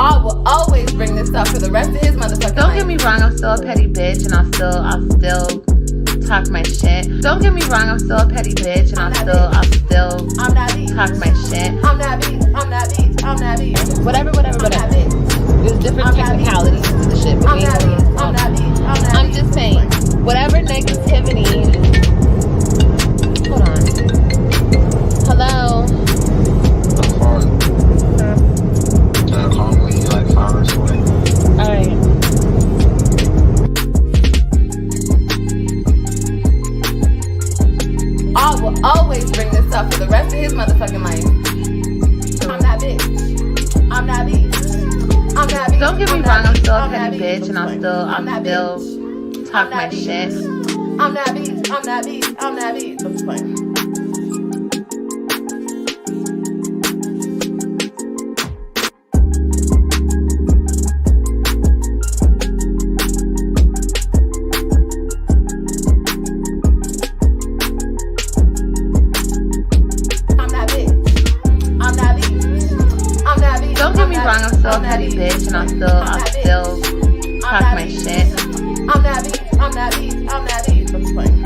I will always bring this up for the rest of his motherfucking Don't get me wrong, I'm still a petty bitch, and I'll still talk my shit. Don't get me wrong, I'm still a petty bitch, and I'll still talk my shit. I'm that bitch. Whatever. There's different technicalities to the shit. I'm that bitch. I'm just saying, whatever negativity. Hold on. Hello. I'm fine. Can I call when you like 5 hours away? Alright. I will always bring this up for the rest of his motherfucking life. I'm that bitch. Don't get me wrong, I'm still a petty bitch, and I'll still talk my shit. I'm that bitch. I'm just playing. Don't get me wrong, I'm still a petty bitch, and I'll still talk my shit. I'm that bitch. I'm just playing.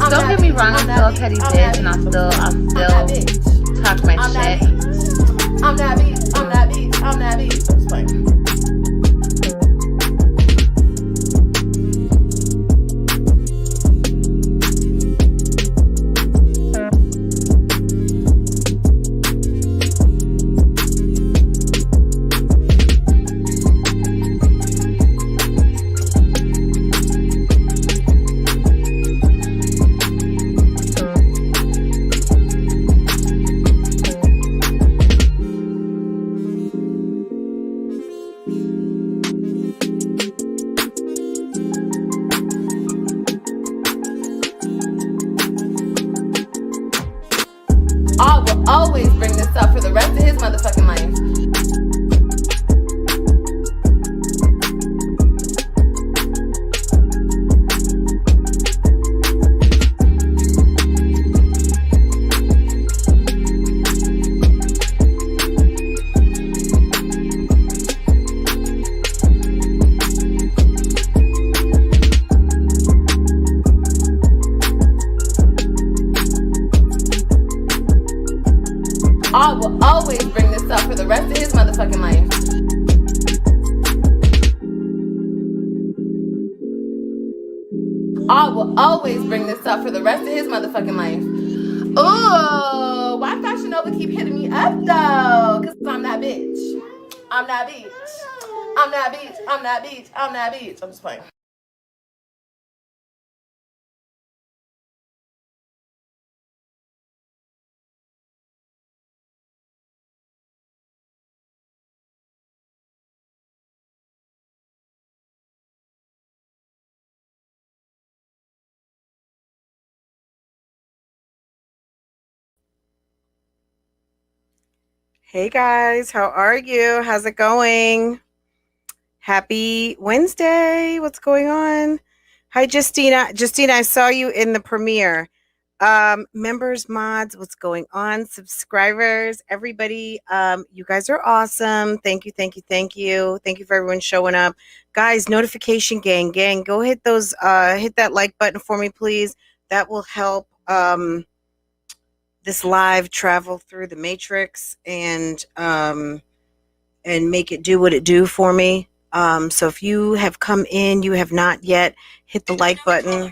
Don't get me wrong, I'm still a petty bitch, and I'll still talk my shit. I'm that bitch. I'm just playing. I will always bring this up for the rest of his motherfucking life. I will always bring this up for the rest of his motherfucking life. I will always bring this up for the rest of his motherfucking life. Ooh, why Fashion Nova keep hitting me up though? Cause I'm that bitch. I'm that bitch. I'm just playing. Hey guys, how are you? How's it going? Happy Wednesday. What's going on? Hi, Justina. Justina, I saw you in the premiere. Members, mods, what's going on? Subscribers, everybody. You guys are awesome. Thank you. Thank you for everyone showing up. Guys, notification gang, go hit those hit that like button for me, please. That will help this live travel through the matrix and make it do what it do for me. So if you have come in, you have not yet hit the like button.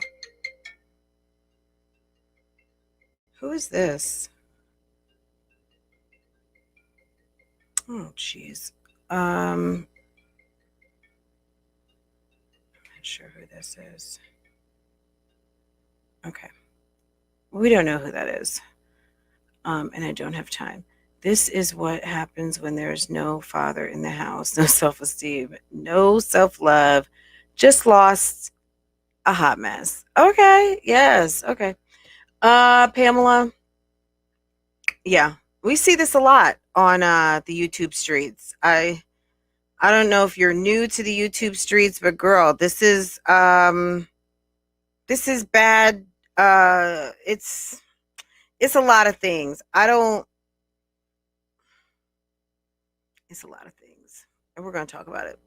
Who is this? Oh, jeez. I'm not sure who this is. Okay. We don't know who that is. And I don't have time. This is what happens when there is no father in the house, no self-esteem, no self-love, just lost, a hot mess. Okay, yes, okay. Pamela, yeah, We see this a lot on the YouTube streets. I don't know if you're new to the YouTube streets, but girl, this is bad. It's a lot of things. It's a lot of things, and we're going to talk about it.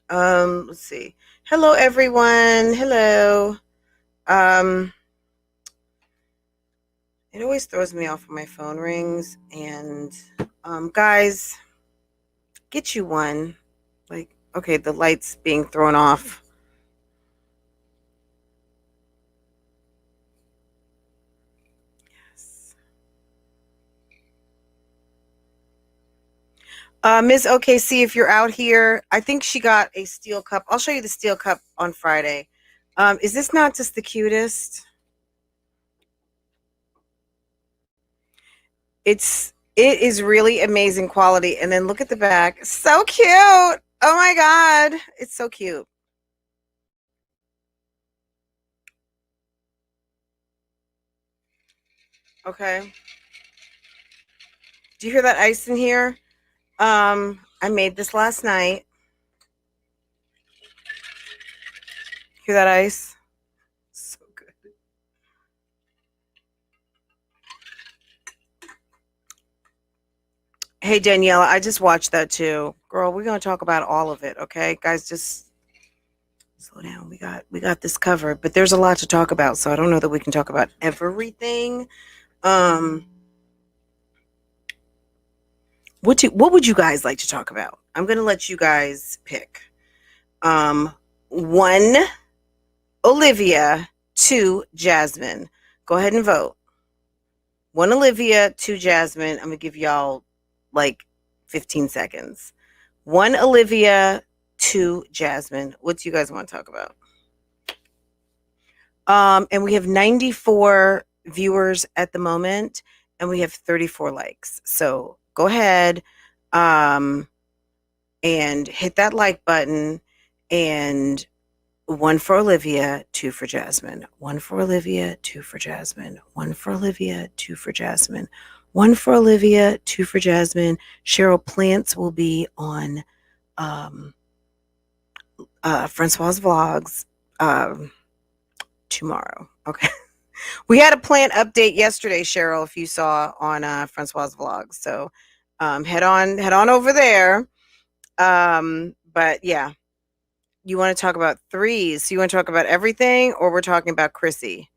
Let's see. Hello, everyone. Hello. It always throws me off when my phone rings, and guys, get you one. Like, okay, the light's being thrown off. Yes. Ms. OKC, if you're out here, I think she got a steel cup. I'll show you the steel cup on Friday. Is this not just the cutest? It is really amazing quality. And then look at the back. So cute. Oh my God. It's so cute. Okay. Do you hear that ice in here? I made this last night. Hear that ice? So good. Hey, Daniela, I just watched that too. Girl, we're going to talk about all of it, okay? Guys, just slow down. We got this covered, but there's a lot to talk about, so I don't know that we can talk about everything. What would you guys like to talk about? I'm going to let you guys pick. 1, Olivia, 2, Jasmine. Go ahead and vote. 1, Olivia, 2, Jasmine. I'm going to give y'all like 15 seconds. 1, Olivia, 2, Jasmine. What do you guys want to talk about? And we have 94 viewers at the moment, and we have 34 likes. So go ahead and hit that like button. And 1 for Olivia, 2 for Jasmine. 1 for Olivia, 2 for Jasmine. 1 for Olivia, 2 for Jasmine. 1 for Olivia, 2 for Jasmine. Cheryl, plants will be on Francois Vlogs tomorrow. Okay. We had a plant update yesterday, Cheryl, if you saw on Francois Vlogs. So head on over there. But yeah, you want to talk about threes. So you want to talk about everything, or we're talking about Chrissy?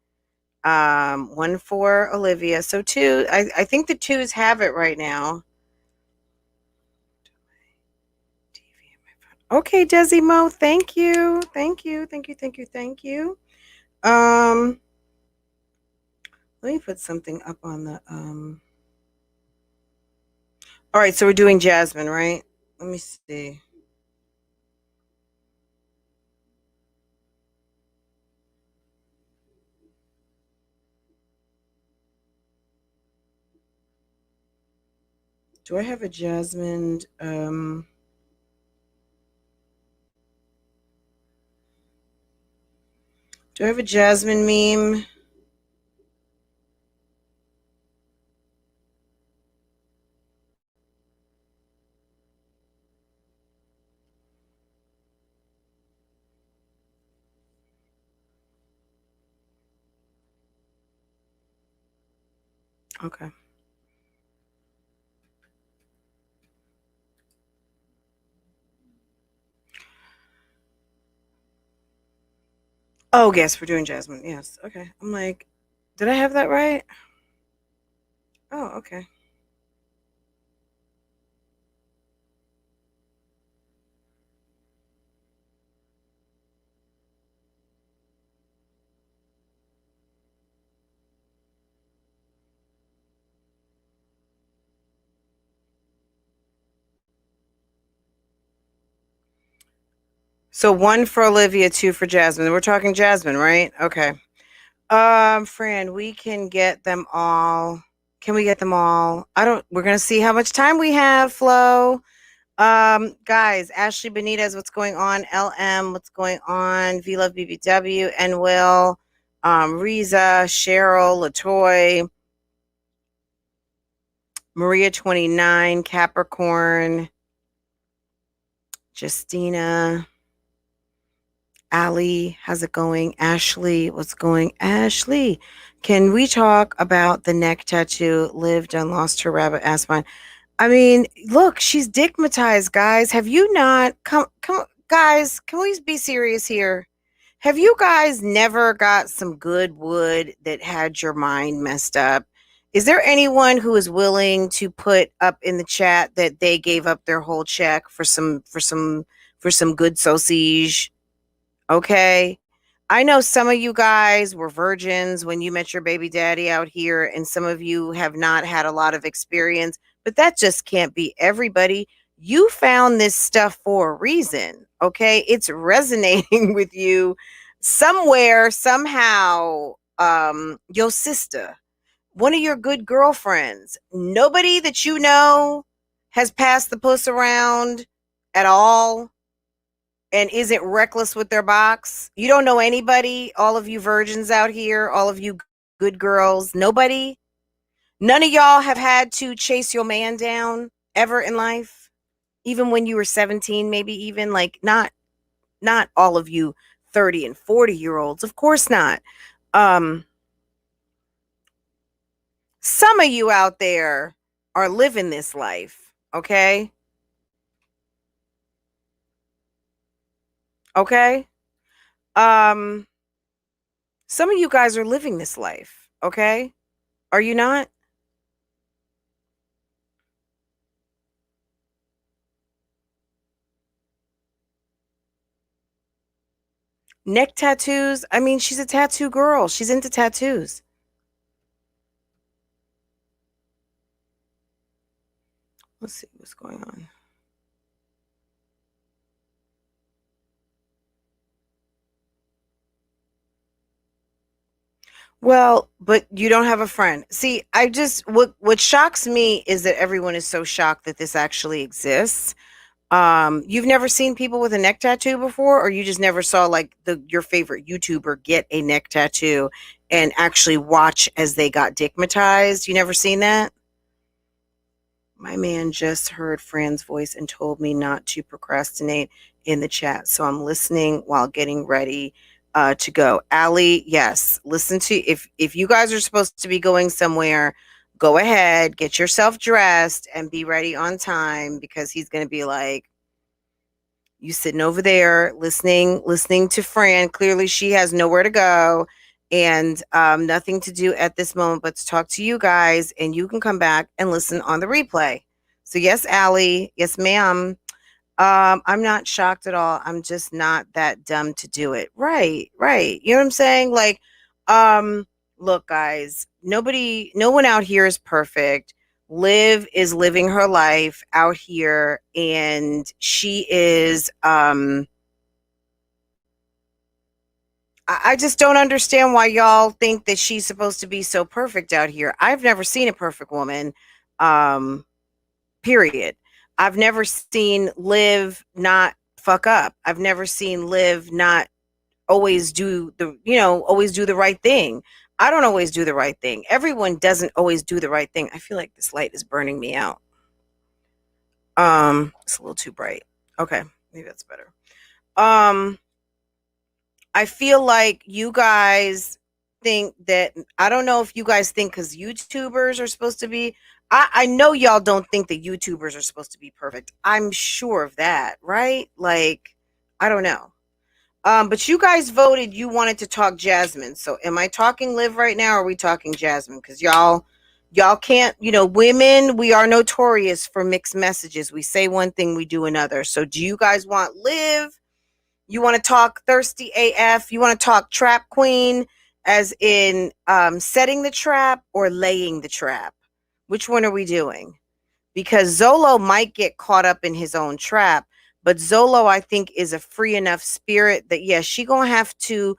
1 for Olivia. So 2, I think the 2s have it right now. Okay, Desi Mo, thank you. Let me put something up on the all right, so we're doing Jasmine, right? Let me see. Do I have a Jasmine do I have a Jasmine meme? Okay. Oh, yes, we're doing Jasmine. Yes. Okay. I'm like, did I have that right? Oh, okay. So 1 for Olivia, 2 for Jasmine. We're talking Jasmine, right? Okay. Fran, we can get them all. Can we get them all? We're gonna see how much time we have, Flo. Guys, Ashley Benitez, what's going on? LM, what's going on? V Love BBW, and Will, Riza, Cheryl, Latoy, Maria 29, Capricorn, Justina, Allie, how's it going? Ashley, what's going? Ashley, can we talk about the neck tattoo? Liv done lost her rabbit ass mine. I mean, look, she's digmatized, guys. Have you not come guys, can we be serious here? Have you guys never got some good wood that had your mind messed up? Is there anyone who is willing to put up in the chat that they gave up their whole check for some good sausage? Okay. I know some of you guys were virgins when you met your baby daddy out here, and some of you have not had a lot of experience, but that just can't be everybody. You found this stuff for a reason. Okay. It's resonating with you somewhere, somehow. Your sister, one of your good girlfriends, nobody that you know has passed the puss around at all and isn't reckless with their box. You don't know anybody, all of you virgins out here, all of you good girls, nobody. None of y'all have had to chase your man down ever in life, even when you were 17, maybe even like not all of you 30 and 40-year-olds, of course not. Some of you out there are living this life, okay? Okay? Some of you guys are living this life, okay? Are you not? Neck tattoos. I mean, she's a tattoo girl. She's into tattoos. Let's see what's going on. Well, but you don't have a friend. See, what shocks me is that everyone is so shocked that this actually exists. You've never seen people with a neck tattoo before, or you just never saw like your favorite YouTuber get a neck tattoo and actually watch as they got digmatized. You never seen that? My man just heard Fran's voice and told me not to procrastinate in the chat. So I'm listening while getting ready to go. Allie, yes. Listen to if you guys are supposed to be going somewhere, go ahead, get yourself dressed and be ready on time, because he's gonna be like, you sitting over there listening to Fran. Clearly she has nowhere to go and nothing to do at this moment but to talk to you guys, and you can come back and listen on the replay. So yes, Allie, yes, ma'am. I'm not shocked at all. I'm just not that dumb to do it. Right. You know what I'm saying? Like, look, guys, no one out here is perfect. Liv is living her life out here, and she is, I just don't understand why y'all think that she's supposed to be so perfect out here. I've never seen a perfect woman, period. I've never seen Liv not fuck up. I've never seen Liv not always do the right thing. I don't always do the right thing. Everyone doesn't always do the right thing. I feel like this light is burning me out. It's a little too bright. Okay, maybe that's better. I feel like you guys think that, I don't know if you guys think because YouTubers are supposed to be, I know y'all don't think that YouTubers are supposed to be perfect. I'm sure of that, right? Like, I don't know. But you guys voted you wanted to talk Jasmine. So am I talking Liv right now, or are we talking Jasmine? Because y'all can't, women, we are notorious for mixed messages. We say one thing, we do another. So do you guys want Liv? You want to talk thirsty AF? You want to talk trap queen, as in setting the trap or laying the trap? Which one are we doing? Because Zolo might get caught up in his own trap, but Zolo, I think, is a free enough spirit that, yes, she gonna have to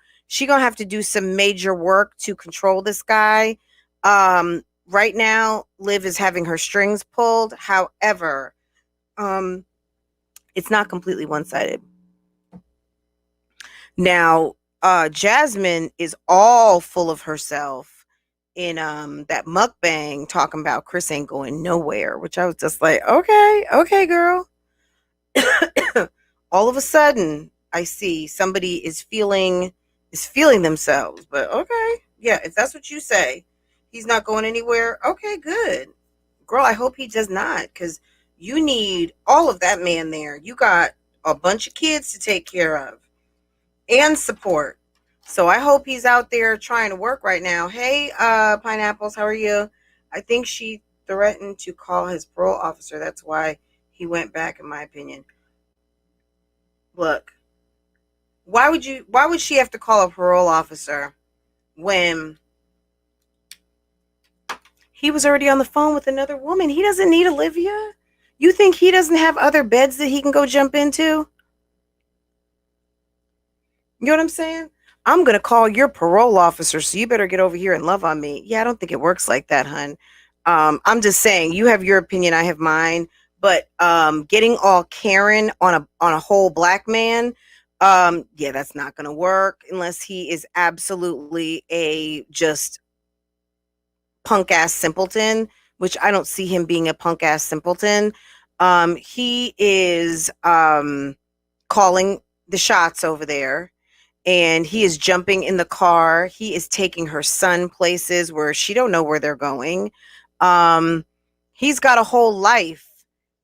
do some major work to control this guy. Right now, Liv is having her strings pulled. However, it's not completely one-sided. Now, Jasmine is all full of herself, in that mukbang talking about Chris ain't going nowhere, which I was just like, okay, girl. All of a sudden, I see somebody is feeling themselves. But okay, yeah, if that's what you say, he's not going anywhere. Okay, good, girl. I hope he does not, because you need all of that man there. You got a bunch of kids to take care of and support. So I hope he's out there trying to work right now. Hey, Pineapples, how are you? I think she threatened to call his parole officer. That's why he went back, in my opinion. Look, why would she have to call a parole officer when he was already on the phone with another woman? He doesn't need Olivia. You think he doesn't have other beds that he can go jump into? You know what I'm saying? I'm going to call your parole officer, so you better get over here and love on me. Yeah, I don't think it works like that, hun. I'm just saying, you have your opinion, I have mine. But getting all Karen on a whole black man, yeah, that's not going to work unless he is absolutely a just punk ass simpleton, which I don't see him being a punk ass simpleton. He is calling the shots over there. And he is jumping in the car. He is taking her son places where she don't know where they're going. He's got a whole life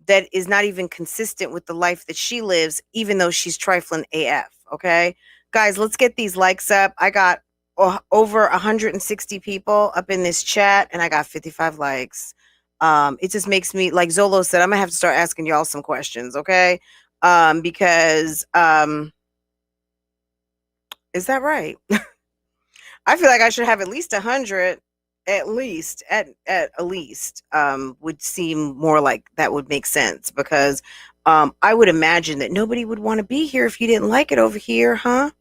that is not even consistent with the life that she lives, even though she's trifling AF. Okay, guys, let's get these likes up. I got over 160 people up in this chat, and I got 55 likes. It just makes me, like Zolo said, I'm gonna have to start asking y'all some questions, okay? Because is that right? I feel like I should have at least 100, at least would seem more like that would make sense, because I would imagine that nobody would want to be here if you didn't like it over here, huh?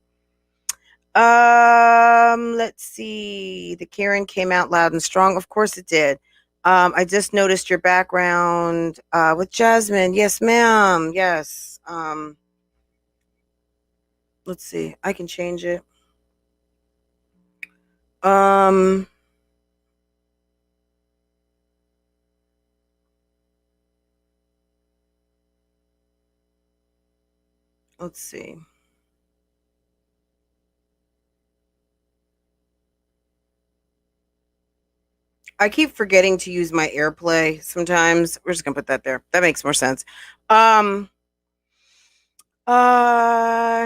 Let's see. The Karen came out loud and strong. Of course it did. I just noticed your background with Jasmine. Yes, ma'am. Yes. Let's see. I can change it. Let's see. I keep forgetting to use my AirPlay sometimes. We're just gonna put that there. That makes more sense.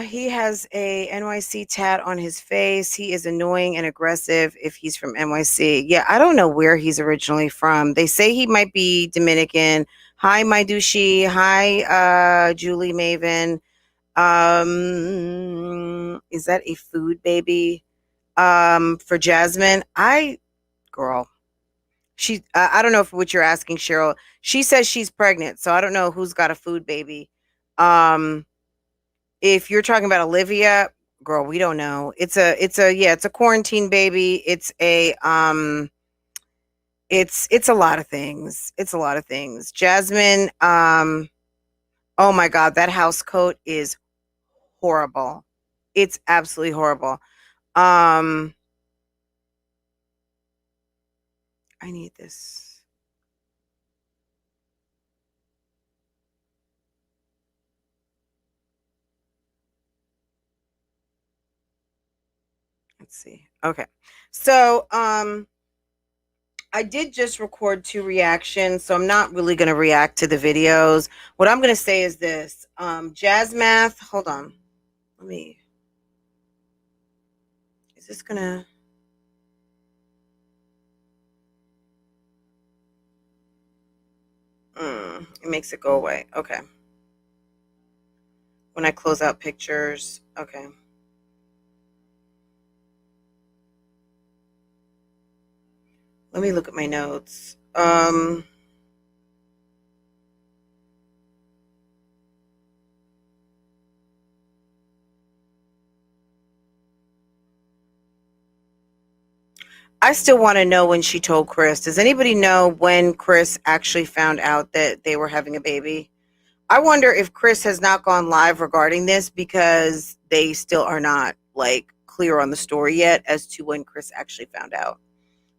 He has a NYC tat on his face. He is annoying and aggressive if he's from NYC. Yeah, I don't know where he's originally from. They say he might be Dominican. Hi, my douchey. Hi, Julie Maven. Is that a food baby? For Jasmine, girl. I don't know what you're asking, Cheryl. She says she's pregnant, so I don't know who's got a food baby. If you're talking about Olivia, girl, we don't know. It's a quarantine baby. It's a lot of things. It's a lot of things. Jasmine, oh my God, that house coat is horrible. It's absolutely horrible. I need this. Let's see. Okay. So, I did just record 2 reactions, so I'm not really going to react to the videos. What I'm going to say is this. Jazz Math, hold on. Is this going to... it makes it go away. Okay. When I close out pictures. Okay. Let me look at my notes. I still want to know when she told Chris. Does anybody know when Chris actually found out that they were having a baby? I wonder if Chris has not gone live regarding this because they still are not like clear on the story yet as to when Chris actually found out.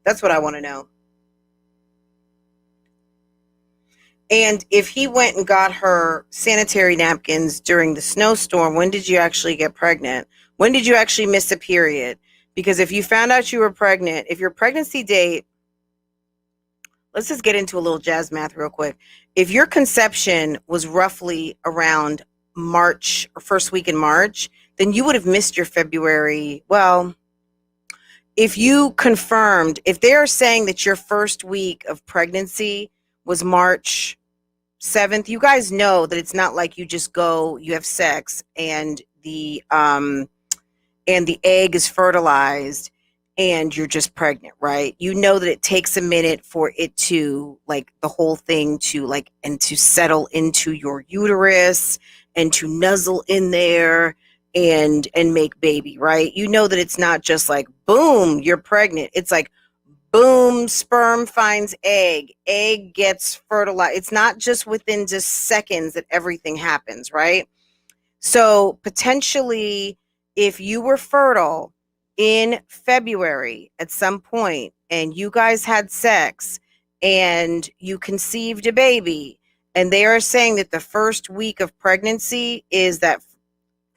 That's what I want to know. And if he went and got her sanitary napkins during the snowstorm, when did you actually get pregnant? When did you actually miss a period? Because if you found out you were pregnant, if your pregnancy date, let's just get into a little jazz math real quick. If your conception was roughly around March or first week in March, then you would have missed your February. Well, if you confirmed, if they are saying that your first week of pregnancy was March 7th, you guys know that it's not like you just go, you have sex, and the egg is fertilized and you're just pregnant, right? You know that it takes a minute for it to, like, the whole thing to, like, and to settle into your uterus and to nuzzle in there and make baby, right? You know that it's not just like, boom, you're pregnant. It's like, boom, sperm finds egg gets fertilized. It's not just within just seconds that everything happens, right? So potentially, if you were fertile in February at some point and you guys had sex and you conceived a baby, and they are saying that the first week of pregnancy is that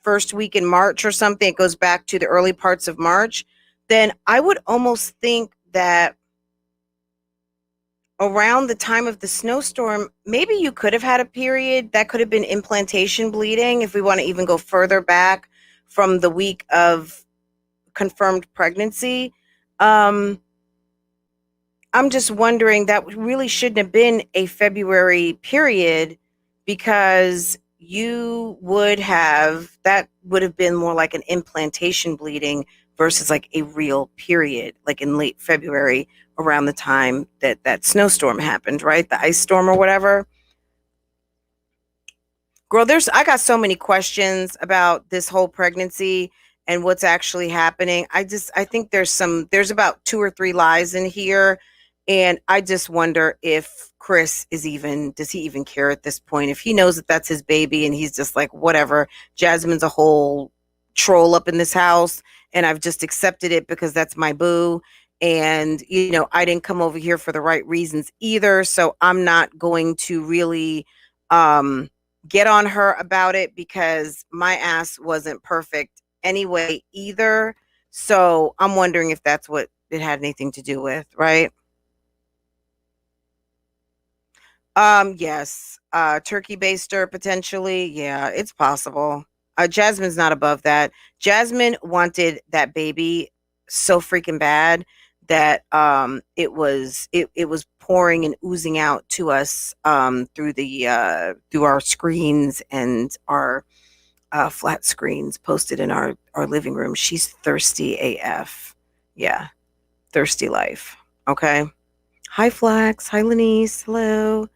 first week in March or something, it goes back to the early parts of March, then I would almost think that around the time of the snowstorm, maybe you could have had a period. That could have been implantation bleeding, if we want to even go further back from the week of confirmed pregnancy. I'm just wondering, that really shouldn't have been a February period, because that would have been more like an implantation bleeding versus like a real period, like in late February, around the time that snowstorm happened, right? The ice storm or whatever. Girl, I got so many questions about this whole pregnancy and what's actually happening. I think there's about 2 or 3 lies in here. And I just wonder if Chris does he even care at this point? If he knows that that's his baby and he's just like, whatever, Jasmine's a whole troll up in this house and I've just accepted it because that's my boo. And, I didn't come over here for the right reasons either. So I'm not going to really get on her about it, because my ass wasn't perfect anyway either. So I'm wondering if that's what it had anything to do with, right? Yes. Turkey baster potentially. Yeah, it's possible. Jasmine's not above that. Jasmine wanted that baby so freaking bad that it was pouring and oozing out to us through our screens and our flat screens posted in our living room. She's thirsty AF. Yeah, thirsty life. Okay. Hi Flax. Hi Lenise. Hello.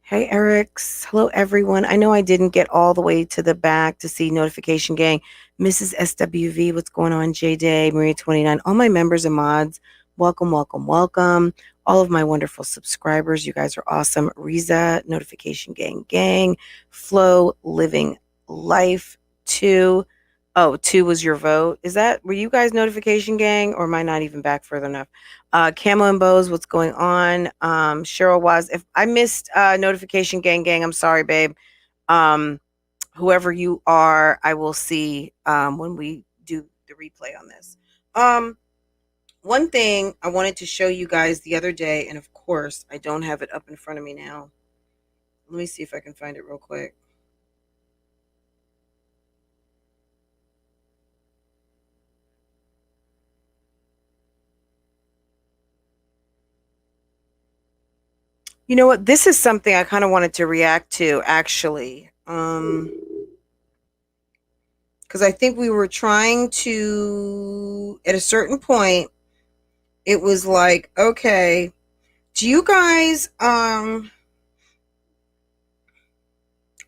Hey, Eric's. Hello, everyone. I know I didn't get all the way to the back to see Notification Gang. Mrs. SWV, what's going on? J-Day, Maria29, all my members and mods. Welcome, welcome, welcome. All of my wonderful subscribers. You guys are awesome. Riza, Notification Gang. Flo, Living Life 2. Oh, 2 was your vote. Were you guys Notification Gang, or am I not even back further enough? Camo and Bows, what's going on? Cheryl was, if I missed Notification Gang, I'm sorry, babe. Whoever you are, I will see when we do the replay on this. One thing I wanted to show you guys the other day, and of course, I don't have it up in front of me now. Let me see if I can find it real quick. You know what? This is something I kind of wanted to react to, actually. Because I think we were trying to, at a certain point, it was like, okay, do you guys, all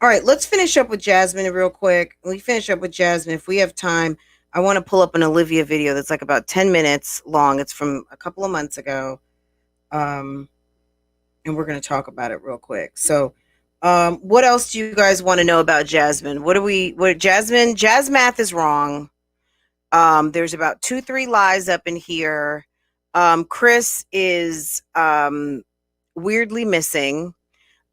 right, let's finish up with Jasmine real quick. We finish up with Jasmine. If we have time, I want to pull up an Olivia video that's like about 10 minutes long. It's from a couple of months ago. And we're going to talk about it real quick. So, what else do you guys want to know about Jasmine? Jazz math is wrong. There's about 2-3 lies up in here. Chris is weirdly missing.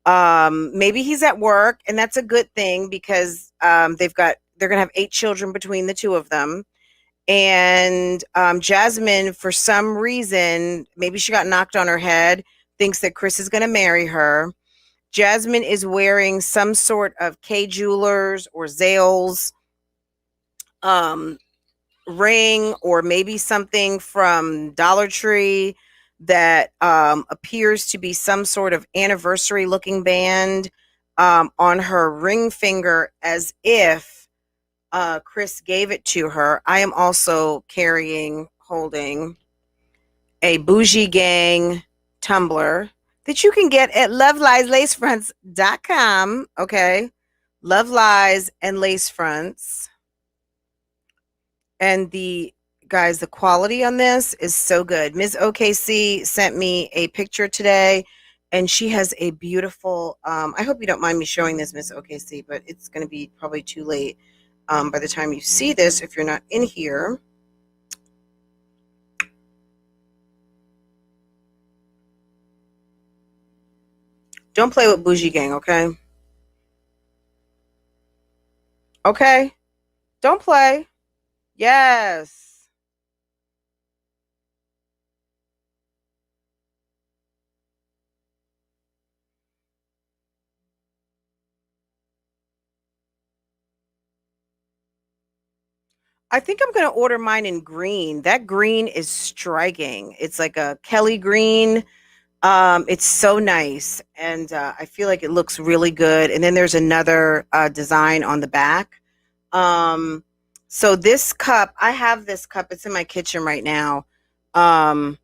Maybe he's at work, and that's a good thing because they're gonna have 8 children between the two of them. And Jasmine, for some reason, maybe she got knocked on her head, thinks that Chris is gonna marry her. Jasmine is wearing some sort of K Jewelers or Zales ring, or maybe something from Dollar Tree that appears to be some sort of anniversary looking band on her ring finger, as if Chris gave it to her. I am also holding a Bougie Gang tumbler that you can get at lovelieslacefronts.com. Okay. Love Lies and Lace Fronts. And the quality on this is so good. Ms. OKC sent me a picture today, and she has a beautiful, I hope you don't mind me showing this, Ms. OKC, but it's going to be probably too late by the time you see this if you're not in here. Don't play with Bougie Gang, okay? Okay? Don't play. Yes. I think I'm going to order mine in green. That green is striking. It's like a Kelly green. It's so nice, and I feel like it looks really good. And then there's another design on the back. So this cup, I have this cup. It's in my kitchen right now. And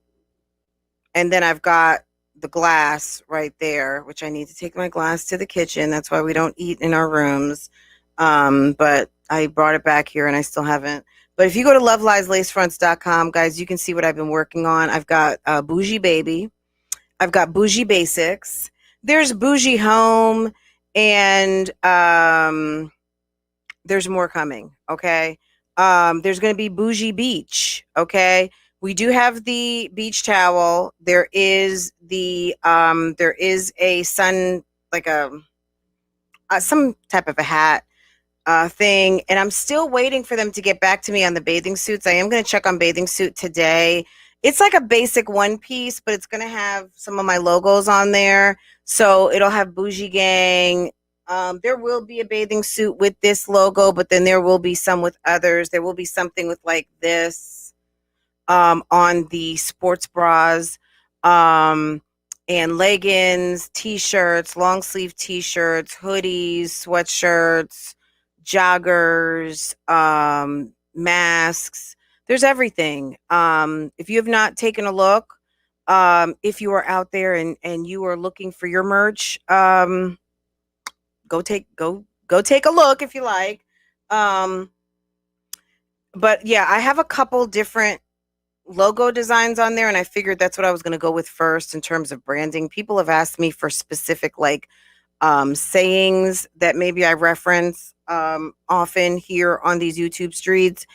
then I've got the glass right there, which I need to take my glass to the kitchen. That's why we don't eat in our rooms. But I brought it back here and I still haven't. But if you go to lovelieslacefronts.com, guys, you can see what I've been working on. I've got Bougie Baby. I've got Bougie Basics. There's Bougie Home, and there's more coming. Okay. There's going to be Bougie Beach. Okay. We do have the beach towel. There is a sun, like some type of a hat thing, and I'm still waiting for them to get back to me on the bathing suits. I am going to check on bathing suit today. It's like a basic one piece, but it's going to have some of my logos on there. So it'll have Bougie Gang. There will be a bathing suit with this logo, but then there will be some with others. There will be something with like this on the sports bras, and leggings, t-shirts, long sleeve t-shirts, hoodies, sweatshirts, joggers, masks. There's everything. If you have not taken a look, if you are out there and you are looking for your merch, go take a look if you like. But yeah, I have a couple different logo designs on there, and I figured that's what I was going to go with first in terms of branding. People have asked me for specific like sayings that maybe I reference often here on these YouTube streets,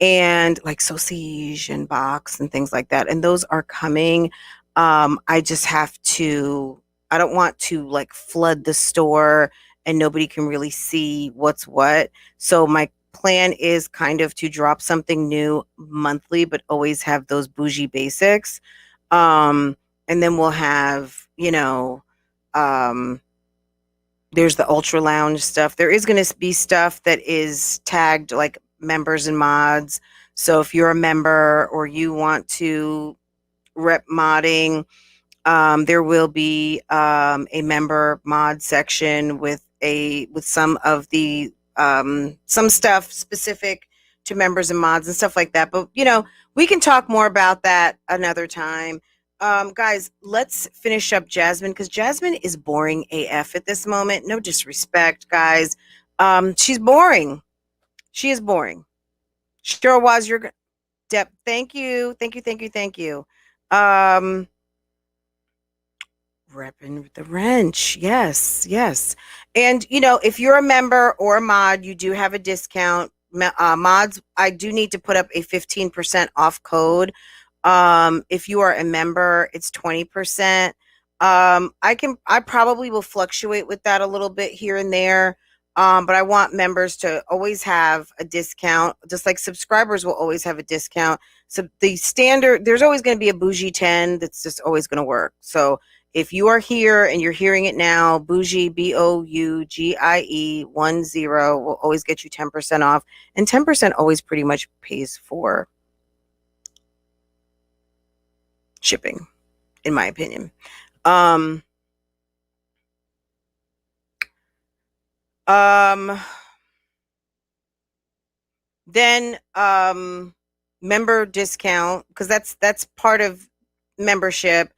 and like sausage and box and things like that. And those are coming. I just have to, I don't want to like flood the store and nobody can really see what's what. So my plan is kind of to drop something new monthly, but always have those bougie basics. And then we'll have, there's the ultra lounge stuff. There is going to be stuff that is tagged like members and mods. So if you're a member or you want to rep modding, there will be a member mod section with some of the some stuff specific to members and mods and stuff like that. But we can talk more about that another time. Guys, let's finish up Jasmine, because Jasmine is boring AF at this moment. No disrespect, guys. She's boring. She is boring. Sure was your depth. Thank you. Repping the wrench. Yes. And if you're a member or a mod, you do have a discount. Mods, I do need to put up a 15% off code If you are a member, it's 20%. I probably will fluctuate with that a little bit here and there. But I want members to always have a discount, just like subscribers will always have a discount. So the standard, there's always going to be a bougie 10 that's just always going to work. So if you are here and you're hearing it now, bougie, BOUGIE 10 will always get you 10% off. And 10% always pretty much pays for shipping, in my opinion. Then member discount, because that's part of membership.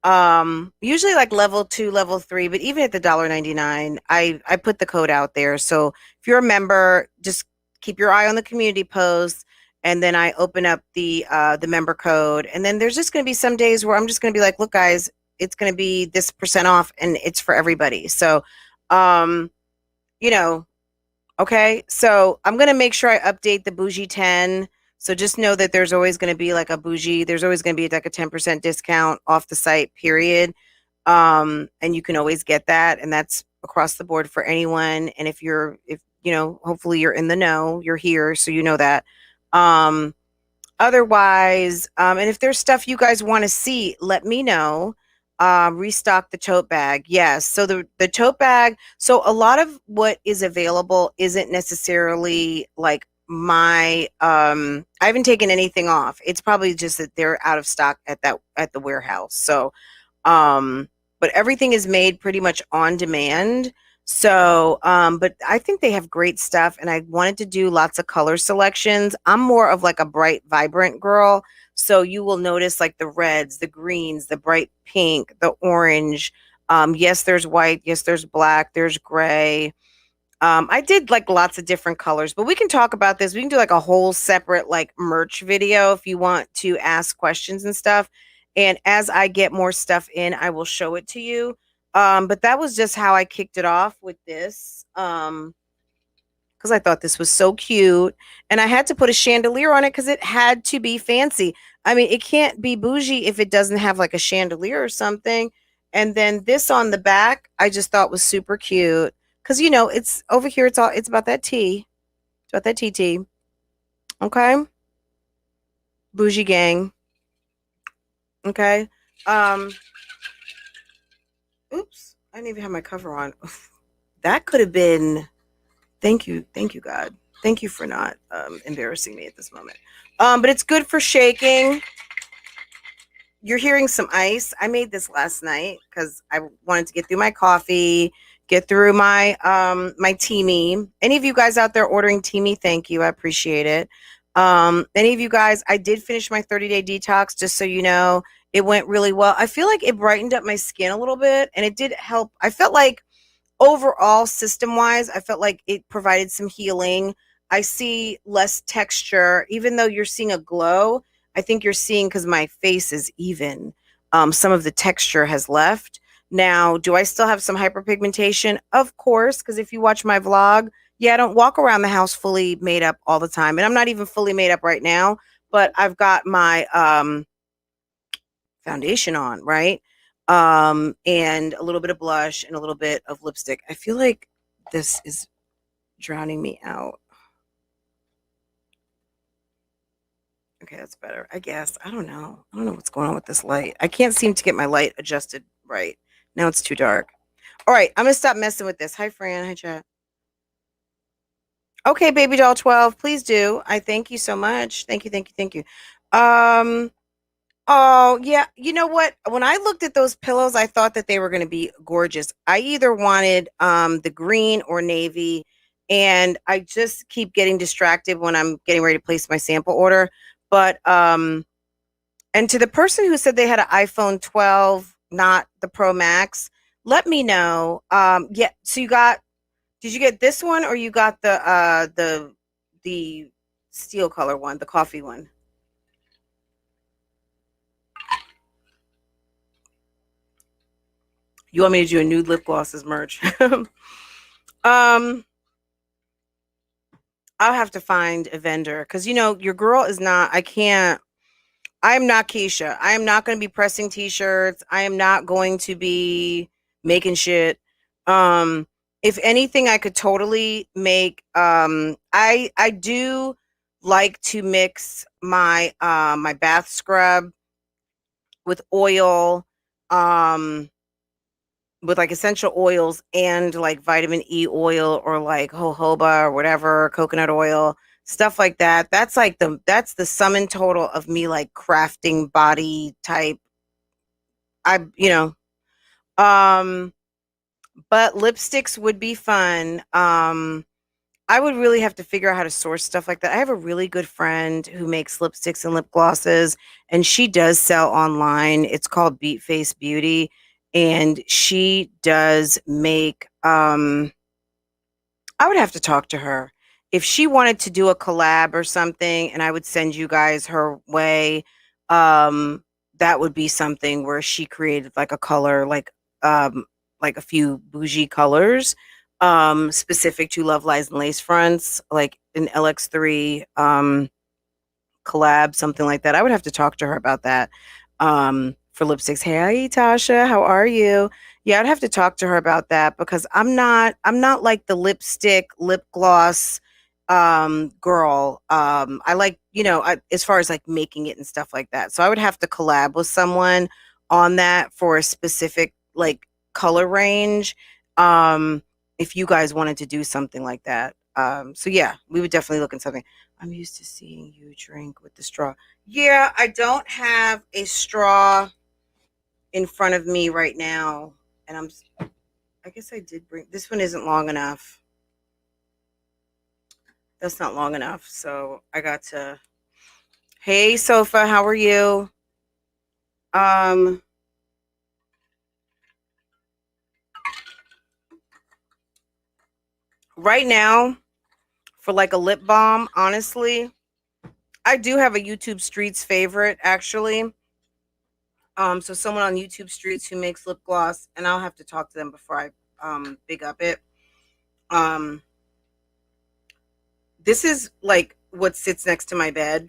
Usually like level 2, level 3, but even at the $1.99, I put the code out there. So if you're a member, just keep your eye on the community posts, and then I open up the member code, and then there's just going to be some days where I'm just going to be like, look guys, it's going to be this % off, and it's for everybody. So you know, okay, so I'm going to make sure I update the bougie 10. So just know that there's always going to be like a bougie, there's always going to be like a 10% discount off the site, period. And you can always get that, and that's across the board for anyone. And if hopefully you're in the know, you're here, so you know that. Otherwise, and if there's stuff you guys want to see, let me know. Restock the tote bag. Yes. So the tote bag. So a lot of what is available isn't necessarily like I haven't taken anything off. It's probably just that they're out of stock at the warehouse. So, but everything is made pretty much on demand. So, but I think they have great stuff, and I wanted to do lots of color selections. I'm more of like a bright, vibrant girl. So you will notice like the reds, the greens, the bright pink, the orange. Yes, there's white. Yes, there's black. There's gray. I did like lots of different colors, but we can talk about this. We can do like a whole separate like merch video if you want to ask questions and stuff. And as I get more stuff in, I will show it to you. But that was just how I kicked it off with this. Because I thought this was so cute, and I had to put a chandelier on it because it had to be fancy. I mean, it can't be bougie if it doesn't have like a chandelier or something. And then this on the back, I just thought was super cute because it's over here. It's about that tea. It's about that tea. Okay, bougie gang. Okay. Oops, I didn't even have my cover on. That could have been. Thank you, God. Thank you for not embarrassing me at this moment. But it's good for shaking. You're hearing some ice. I made this last night because I wanted to get through my coffee, get through my my teamy. Any of you guys out there ordering teamy, thank you. I appreciate it. Any of you guys, I did finish my 30-day detox, just so you know. It went really well. I feel like it brightened up my skin a little bit, and it did help. I felt like overall, system-wise, I felt like it provided some healing. I see less texture. Even though you're seeing a glow, I think you're seeing, because my face is even, some of the texture has left. Now, do I still have some hyperpigmentation? Of course, because if you watch my vlog, yeah, I don't walk around the house fully made up all the time. And I'm not even fully made up right now, but I've got my foundation on, right? And a little bit of blush and a little bit of lipstick. I feel like this is drowning me out. Okay, that's better, I guess. I don't know what's going on with this light. I can't seem to get my light adjusted right. Now it's too dark. All right, I'm gonna stop messing with this. Hi, Fran. Hi, chat. Okay, baby doll 12, please do. I thank you so much. Thank you. Oh, yeah. You know what? When I looked at those pillows, I thought that they were going to be gorgeous. I either wanted the green or navy, and I just keep getting distracted when I'm getting ready to place my sample order. But and to the person who said they had an iPhone 12, not the Pro Max, let me know. Yeah, so did you get this one, or you got the steel color one, the coffee one? You want me to do a nude lip gloss as merch? I'll have to find a vendor, because your girl is not. I can't. I'm not Keisha. I am not going to be pressing t-shirts. I am not going to be making shit. If anything, I could totally make I do like to mix my my bath scrub with oil, with like essential oils and like vitamin E oil or like jojoba or whatever, coconut oil, stuff like that. That's the sum and total of me like crafting body type. I you know, um but lipsticks would be fun. I would really have to figure out how to source stuff like that. I have a really good friend who makes lipsticks and lip glosses, and she does sell online. It's called Beat Face Beauty, and she does make I would have to talk to her. If she wanted to do a collab or something and I would send you guys her way, um, that would be something where she created like a color, like a few bougie colors, specific to Love Lies and Lace Fronts, like an LX3 collab, something like that. I would have to talk to her about that. For lipsticks. Hey, Tasha, how are you? Yeah, I'd have to talk to her about that because I'm not like the lipstick, lip gloss girl. I like, as far as like making it and stuff like that. So I would have to collab with someone on that for a specific like color range. If you guys wanted to do something like that. So yeah, we would definitely look at something. I'm used to seeing you drink with the straw. Yeah, I don't have a straw in front of me right now. And I guess I did bring, this one isn't long enough. That's not long enough. So I got to, hey, Sofa, how are you? Right now, for like a lip balm, honestly, I do have a YouTube Streets favorite, actually. So someone on YouTube Streets who makes lip gloss, and I'll have to talk to them before I big up it. Um, this is like what sits next to my bed.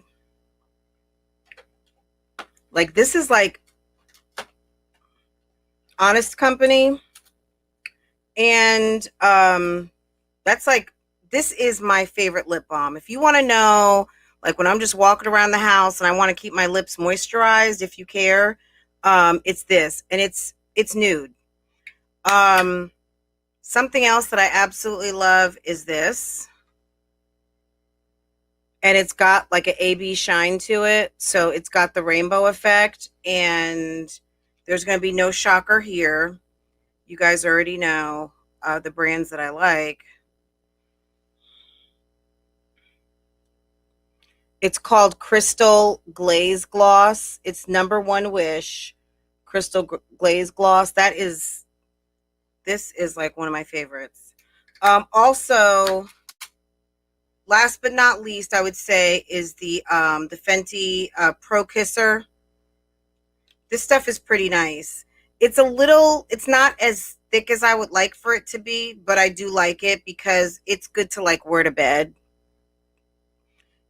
Like this is like Honest Company, and that's like, this is my favorite lip balm. If you want to know, like when I'm just walking around the house and I want to keep my lips moisturized, if you care, it's this, and it's nude. Something else that I absolutely love is this, and it's got like an AB shine to it, so it's got the rainbow effect, and there's going to be no shocker here. You guys already know the brands that I like. It's called Crystal Glaze Gloss. It's number one wish. Crystal Glaze Gloss. This is like one of my favorites. Also, last but not least, I would say is the Fenty Pro Kisser. This stuff is pretty nice. It's not as thick as I would like for it to be, but I do like it because it's good to like wear to bed.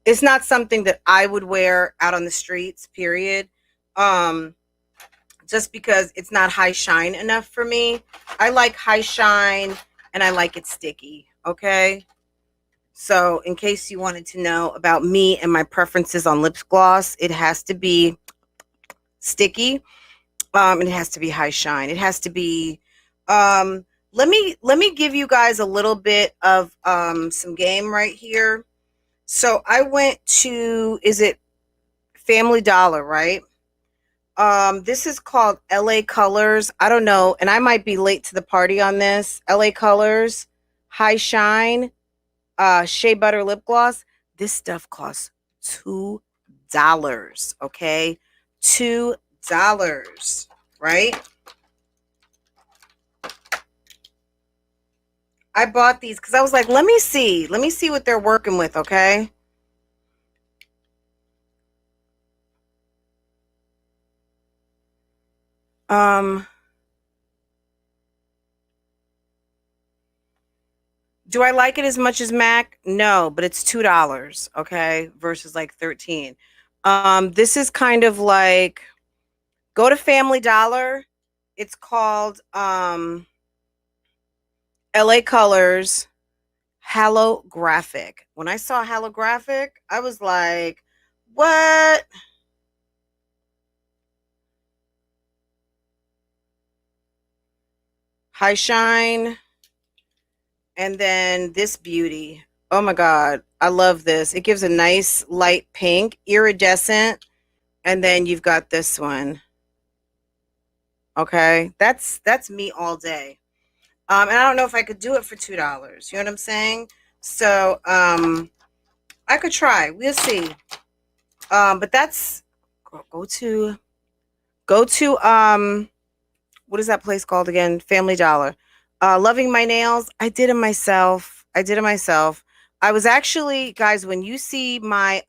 It's not something that I would wear out on the streets, period. Just because it's not high shine enough for me. I like high shine and I like it sticky, okay? So in case you wanted to know about me and my preferences on lip gloss, it has to be sticky. And it has to be high shine. It has to be let me give you guys a little bit of some game right here. So I went to, is it Family Dollar, right? This is called LA Colors. I don't know, and I might be late to the party on this. LA Colors High Shine Shea Butter Lip Gloss. This stuff costs $2, okay? $2, right? I bought these because I was like, let me see what they're working with, okay? Do I like it as much as MAC? No, but it's $2, okay, versus like 13. This is kind of like, go to Family Dollar. It's called LA Colors Holographic. When I saw holographic, I was like, what? High Shine. And then this beauty. Oh my God. I love this. It gives a nice light pink, iridescent. And then you've got this one. Okay. That's me all day. And I don't know if I could do it for $2. You know what I'm saying? So I could try. We'll see. But that's go to what is that place called again? Family Dollar. Loving My Nails. I did them myself. I was actually, guys, when you see my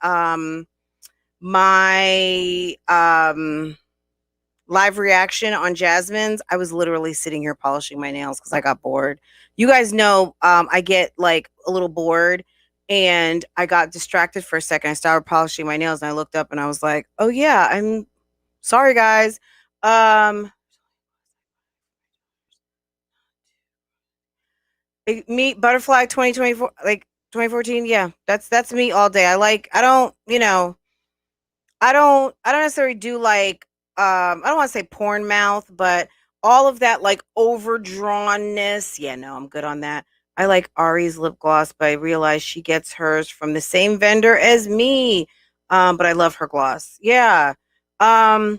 live reaction on Jasmine's, I was literally sitting here polishing my nails because I got bored. You guys know I get like a little bored, and I got distracted for a second. I started polishing my nails and I looked up and I was like, oh yeah, I'm sorry guys. Me Butterfly 2024, like 2014. Yeah, that's me all day. I don't necessarily do like I don't want to say porn mouth, but all of that like overdrawnness. Yeah, no, I'm good on that. I like Ari's lip gloss, but I realize she gets hers from the same vendor as me. But I love her gloss. Yeah. I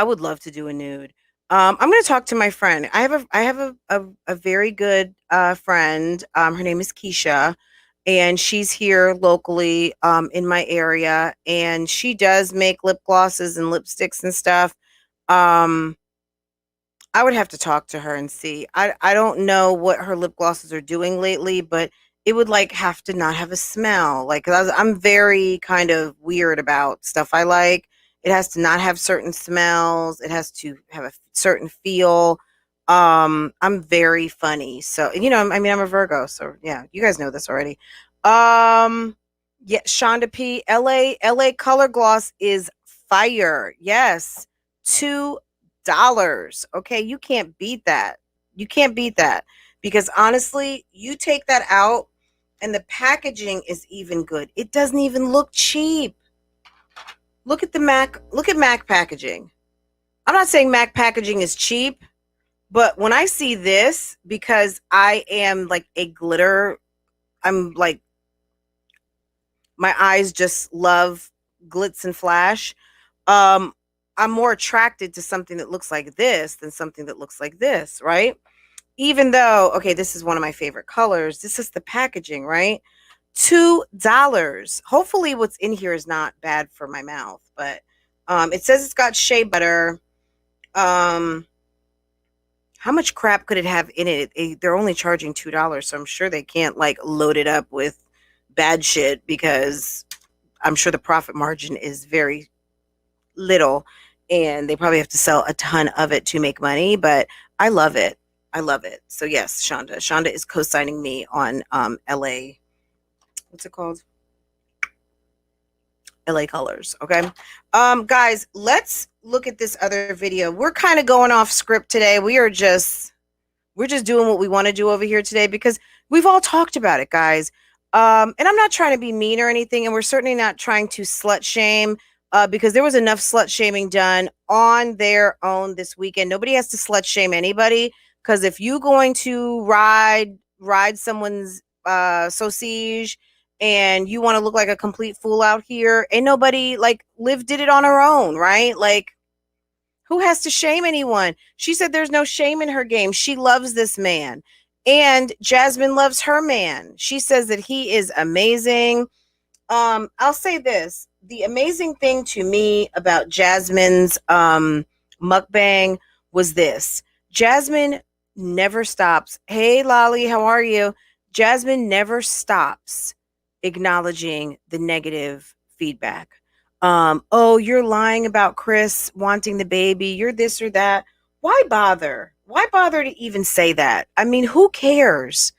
would love to do a nude. I'm going to talk to my friend. I have a very good friend. Her name is Keisha, and she's here locally in my area, and she does make lip glosses and lipsticks and stuff. Um, I would have to talk to her and see. I don't know what her lip glosses are doing lately, but it would like have to not have a smell. Like 'cause I'm very kind of weird about stuff I like. It has to not have certain smells. It has to have a certain feel. I'm very funny. So, you know, I mean, I'm a Virgo, so yeah, you guys know this already. Yeah, Shonda P. LA Color Gloss is fire. Yes. $2. Okay, you can't beat that. You can't beat that because honestly, you take that out and the packaging is even good. It doesn't even look cheap. Look at Mac packaging. I'm not saying Mac packaging is cheap, but when I see this, because I am like a glitter, I'm like, my eyes just love glitz and flash. Um, I'm more attracted to something that looks like this than something that looks like this, right? Even though, okay, this is one of my favorite colors. This is the packaging, right? $2. Hopefully what's in here is not bad for my mouth, but it says it's got shea butter. How much crap could it have in it? They're only charging $2, so I'm sure they can't like load it up with bad shit because I'm sure the profit margin is very little and they probably have to sell a ton of it to make money, but I love it. I love it. So yes, Shonda is co-signing me on LA, what's it called? LA Colors. Okay. Guys, let's look at this other video. We're kind of going off script today. We're just doing what we want to do over here today because we've all talked about it, guys. And I'm not trying to be mean or anything, and we're certainly not trying to slut shame because there was enough slut shaming done on their own this weekend. Nobody has to slut shame anybody because if you're going to ride someone's sausage and you want to look like a complete fool out here, ain't nobody like Liv did it on her own, right? Like, who has to shame anyone? She said there's no shame in her game. She loves this man. And Jasmine loves her man. She says that he is amazing. I'll say this. The amazing thing to me about Jasmine's mukbang was this. Jasmine never stops. Hey, Lolly, how are you? Jasmine never stops acknowledging the negative feedback. Oh, you're lying about Chris wanting the baby. You're this or that. Why bother? Why bother to even say that? I mean, who cares?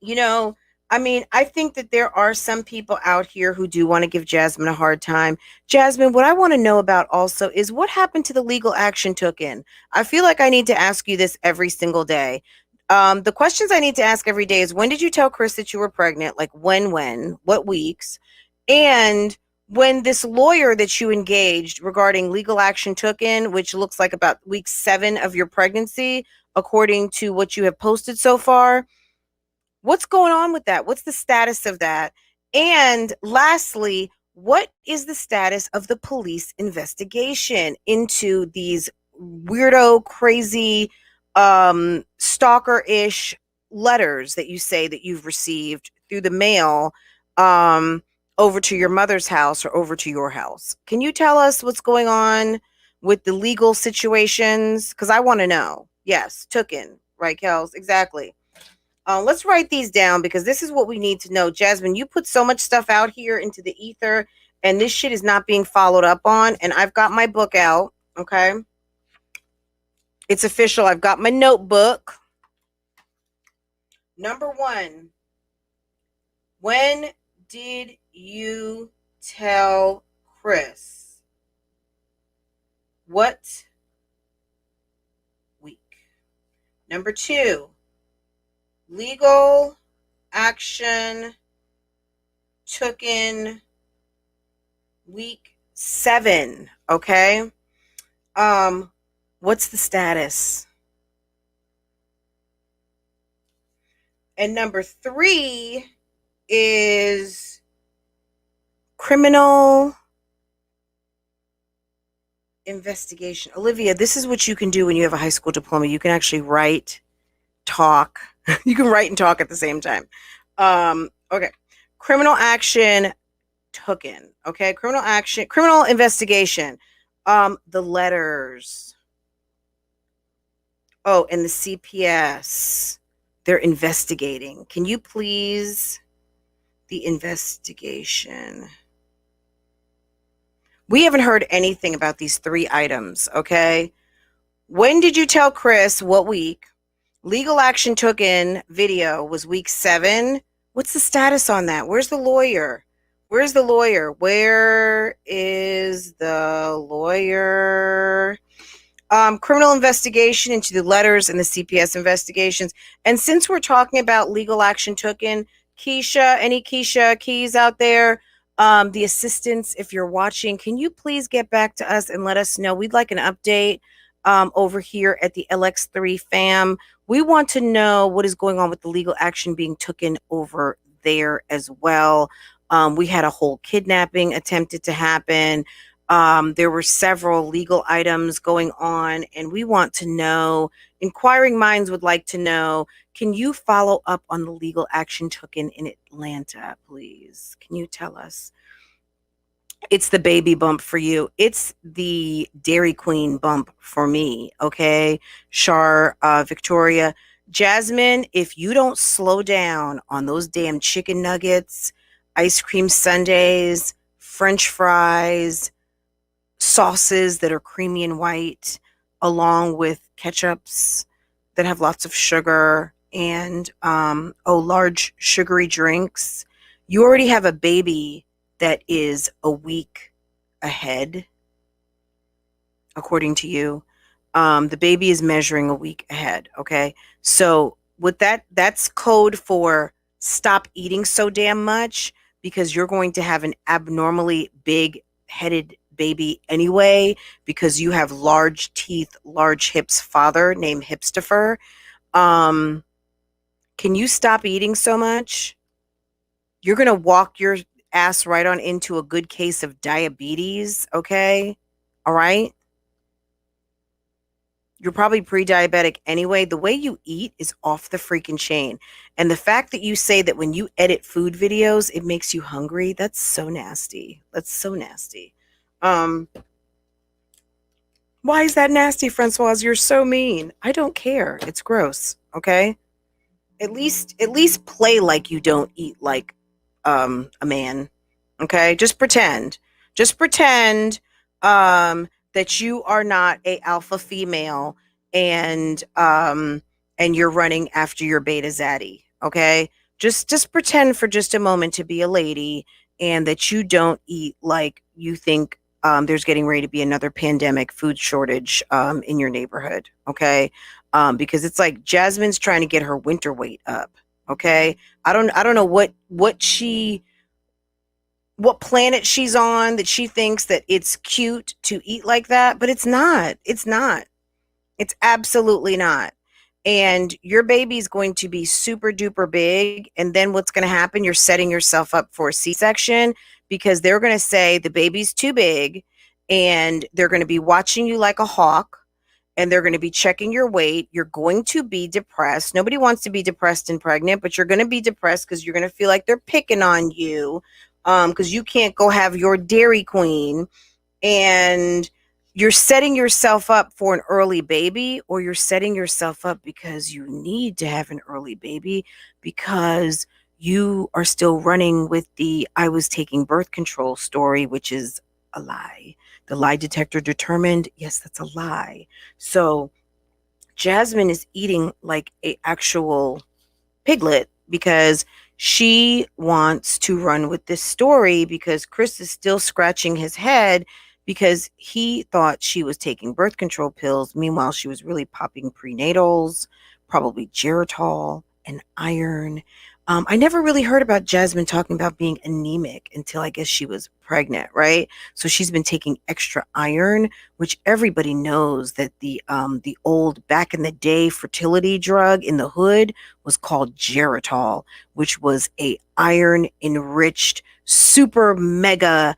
You know, I mean, I think that there are some people out here who do want to give Jasmine a hard time. Jasmine, what I want to know about also is what happened to the legal action token? I feel like I need to ask you this every single day. The questions I need to ask every day is when did you tell Chris that you were pregnant? Like when, what weeks? And when this lawyer that you engaged regarding legal action token, which looks like about week 7 of your pregnancy, according to what you have posted so far, what's going on with that? What's the status of that? And lastly, what is the status of the police investigation into these weirdo, crazy, stalker-ish letters that you say that you've received through the mail over to your mother's house or over to your house? Can you tell us what's going on with the legal situations? Because I want to know. Yes, Tooken, right, Kels? Exactly. Let's write these down because this is what we need to know. Jasmine, you put so much stuff out here into the ether and this shit is not being followed up on. And I've got my book out. Okay. It's official. I've got my notebook. Number 1, when did you tell Chris? What week? Number 2, legal action took in week 7. Okay. What's the status? And number 3 is criminal investigation. Olivia, this is what you can do when you have a high school diploma. You can actually write, talk. You can write and talk at the same time. Okay. Criminal action token. Okay. Criminal investigation. The letters. Oh, and the CPS. They're investigating. Can you please? The investigation. We haven't heard anything about these 3 items. Okay. When did you tell Chris? What week? Legal action token video was week 7. What's the status on that? Where's the lawyer? Where's the lawyer? Where is the lawyer? Criminal investigation into the letters and the CPS investigations. And since we're talking about legal action token, Keisha, any Keisha keys out there? The assistants, if you're watching, can you please get back to us and let us know? We'd like an update over here at the LX3 fam. We want to know what is going on with the legal action being taken over there as well. We had a whole kidnapping attempted to happen. There were several legal items going on, and we want to know, inquiring minds would like to know, can you follow up on the legal action taken in Atlanta, please? Can you tell us? It's the baby bump for you. It's the Dairy Queen bump for me, okay? Victoria. Jasmine, if you don't slow down on those damn chicken nuggets, ice cream sundaes, French fries, sauces that are creamy and white, along with ketchups that have lots of sugar and large sugary drinks, you already have a baby that is a week ahead, according to you. The baby is measuring a week ahead, okay? So with that's code for stop eating so damn much because you're going to have an abnormally big-headed baby anyway because you have large teeth, large hips father named Hipstifer. Can you stop eating so much? You're going to walk your ass right on into a good case of diabetes, okay? All right? You're probably pre-diabetic anyway. The way you eat is off the freaking chain. And the fact that you say that when you edit food videos, it makes you hungry, that's so nasty. That's so nasty. Why is that nasty, Francois? You're so mean. I don't care. It's gross, okay? At least play like you don't eat like a man. Okay? Just pretend. Just pretend that you are not a alpha female and you're running after your beta zaddy. Okay? Just pretend for just a moment to be a lady, and that you don't eat like you think there's getting ready to be another pandemic food shortage in your neighborhood, okay? Because it's like Jasmine's trying to get her winter weight up, okay? I don't know what planet she's on that she thinks that it's cute to eat like that, but it's not. It's not. It's absolutely not. And your baby's going to be super duper big. And then what's going to happen? You're setting yourself up for a C-section, because they're going to say the baby's too big, and they're going to be watching you like a hawk, and they're going to be checking your weight. You're going to be depressed. Nobody wants to be depressed and pregnant, but you're going to be depressed because you're going to feel like they're picking on you, because you can't go have your Dairy Queen, and you're setting yourself up for an early baby, or you're setting yourself up because you need to have an early baby because you are still running with the I was taking birth control story, which is a lie. The lie detector determined, yes, that's a lie. So Jasmine is eating like a actual piglet because she wants to run with this story, because Chris is still scratching his head because he thought she was taking birth control pills. Meanwhile, she was really popping prenatals, probably Geritol and iron. I never really heard about Jasmine talking about being anemic until I guess she was pregnant, right? So she's been taking extra iron, which everybody knows that the old back in the day fertility drug in the hood was called Geritol, which was a iron enriched super mega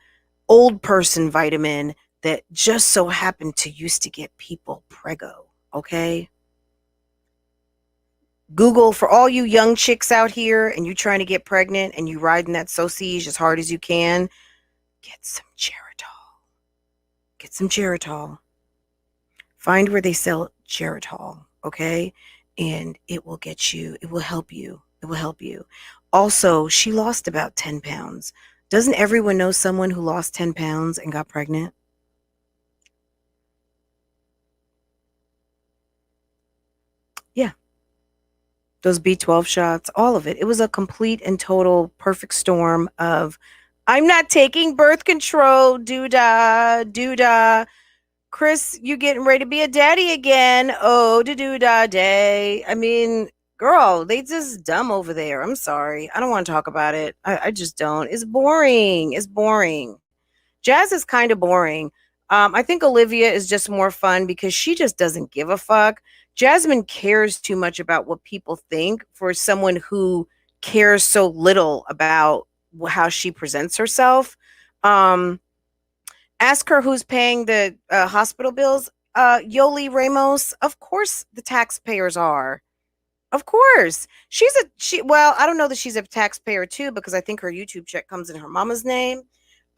old person vitamin that just so happened to used to get people preggo, okay? Google, for all you young chicks out here and you trying to get pregnant and you riding that sausage as hard as you can, get some Geritol. Get some Geritol. Find where they sell Geritol, okay? And it will get you, it will help you. It will help you. Also, she lost about 10 pounds. Doesn't everyone know someone who lost 10 pounds and got pregnant? Yeah. Those B12 shots, all of it. It was a complete and total perfect storm of, I'm not taking birth control, doo-dah, doo-dah. Chris, you getting ready to be a daddy again. Oh, doo-dah day. I mean, girl, they just dumb over there. I'm sorry. I don't want to talk about it. I just don't. It's boring. It's boring. Jazz is kind of boring. I think Olivia is just more fun because she just doesn't give a fuck. Jasmine cares too much about what people think for someone who cares so little about how she presents herself. Ask her who's paying the hospital bills. Yoli Ramos. Of course, the taxpayers are. Of course, well, I don't know that she's a taxpayer too, because I think her YouTube check comes in her mama's name.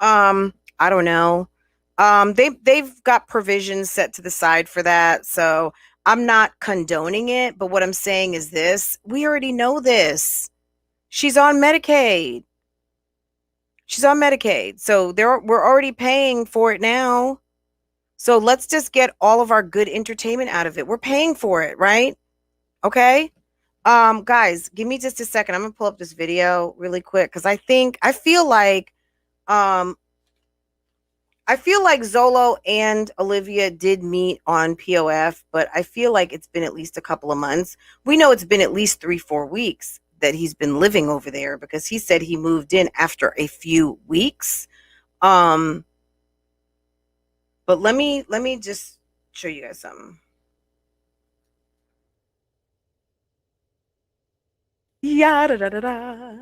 I don't know. They've got provisions set to the side for that, so I'm not condoning it. But what I'm saying is this: we already know this. She's on Medicaid. She's on Medicaid, so we're already paying for it now. So let's just get all of our good entertainment out of it. We're paying for it, right? Okay. Guys, give me just a second. I'm gonna pull up this video really quick because I feel like Zolo and Olivia did meet on POF, but I feel like it's been at least a couple of months. We know it's been at least 3-4 weeks that he's been living over there, because he said he moved in after a few weeks. But let me just show you guys something. Yeah, da, da, da, da.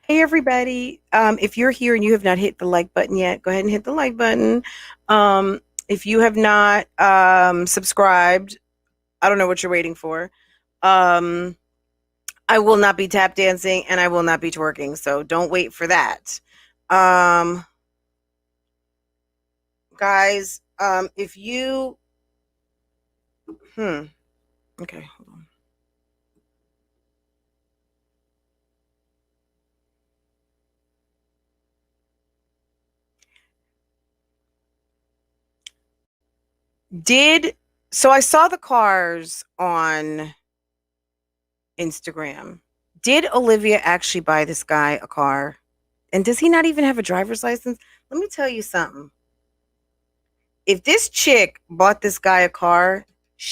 Hey everybody. If you're here and you have not hit the like button yet, go ahead and hit the like button. If you have not subscribed, I don't know what you're waiting for. I will not be tap dancing and I will not be twerking, so don't wait for that. Guys, if you okay, hold on. So I saw the cars on Instagram. Did Olivia actually buy this guy a car? And does he not even have a driver's license? Let me tell you something. If this chick bought this guy a car,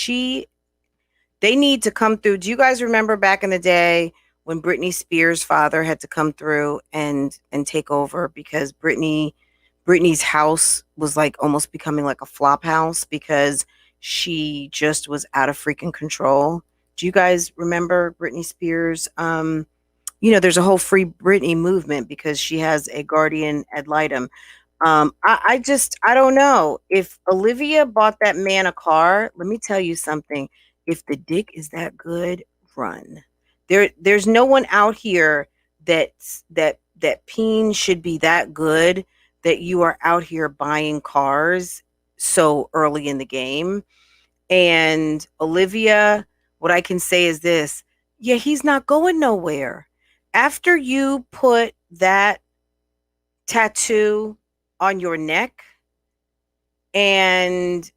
they need to come through. Do you guys remember back in the day when Britney Spears' father had to come through and take over because Britney's house was like almost becoming like a flop house because she just was out of freaking control? Do you guys remember Britney Spears? There's a whole Free Britney movement because she has a guardian ad litem. I don't know. If Olivia bought that man a car, let me tell you something. If the dick is that good, run. There's no one out here that peen should be that good that you are out here buying cars so early in the game. And Olivia, what I can say is this. Yeah, he's not going nowhere. After you put that tattoo on your neck, and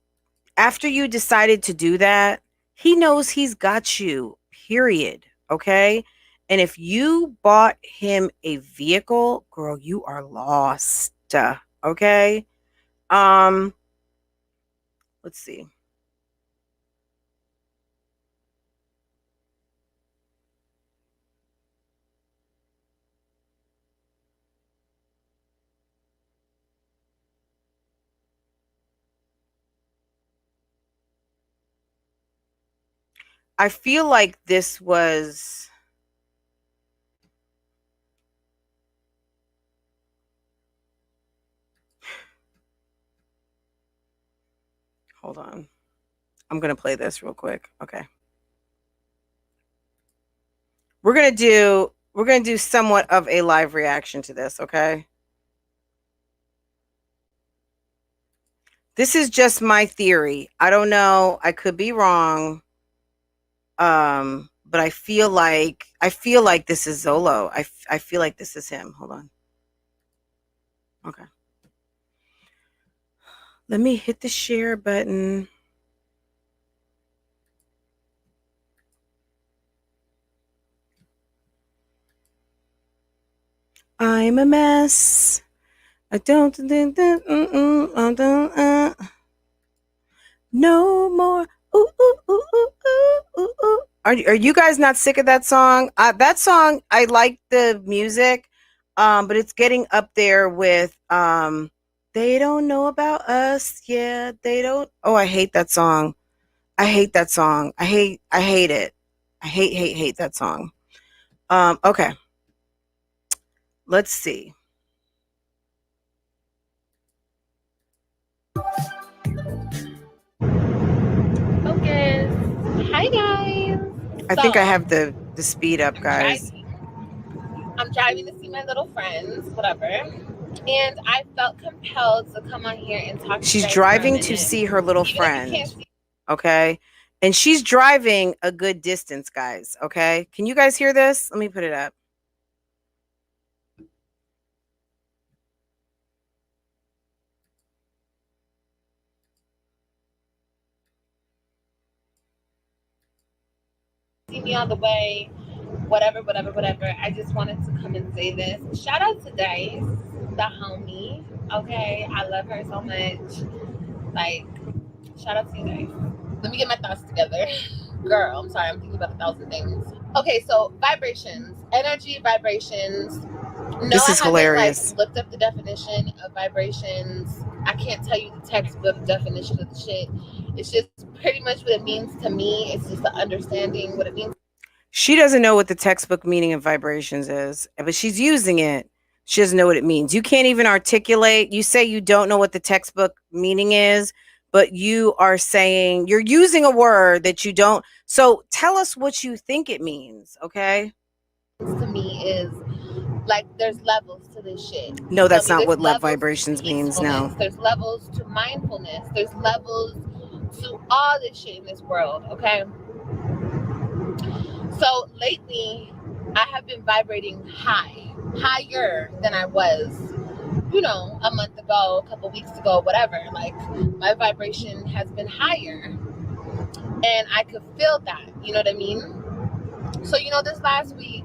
after you decided to do that, he knows he's got you, period. Okay? And if you bought him a vehicle, girl, you are lost. Okay? Let's see. I feel like this was hold on. I'm going to play this real quick. Okay. We're going to do somewhat of a live reaction to this, okay? This is just my theory. I don't know. I could be wrong. But I feel like this is Zolo. I feel like this is him. Hold on. Okay. Let me hit the share button. I'm a mess. I don't think that no more. Ooh, ooh, ooh, ooh, ooh, ooh. Are you guys not sick of that song? That song, I like the music, but it's getting up there with they don't know about us. Yeah, they don't. Oh, I hate that song. I hate that song. I hate it. I hate that song. Okay. Let's see. Focus. Hi guys. I think I have the speed up, guys. I'm driving to see my little friends, whatever. And I felt compelled to come on here and talk. She's driving to see her little friend. Okay. And she's driving a good distance, guys. Okay. Can you guys hear this? Let me put it up. See me on the way, whatever. I just wanted to come and say this. Shout out to Dice, the homie. Okay. I love her so much. Like, shout out to you guys. Let me get my thoughts together. Girl, I'm sorry. I'm thinking about 1,000 things. Okay, so vibrations, energy vibrations. No, this is hilarious. Like, looked up the definition of vibrations. I can't tell you the textbook definition of the shit. It's just pretty much what it means to me. It's just the understanding what it means. She doesn't know what the textbook meaning of vibrations is, but she's using it. She doesn't know what it means. You can't even articulate. You say you don't know what the textbook meaning is, but you are saying you're using a word that you don't. So tell us what you think it means, okay? To me is like there's levels to this shit. No, that's not what love vibrations means. No. There's levels to mindfulness. There's levels to all this shit in this world, okay? So lately, I have been vibrating higher than I was, a month ago, a couple weeks ago, whatever. Like, my vibration has been higher. And I could feel that, you know what I mean? So this last week,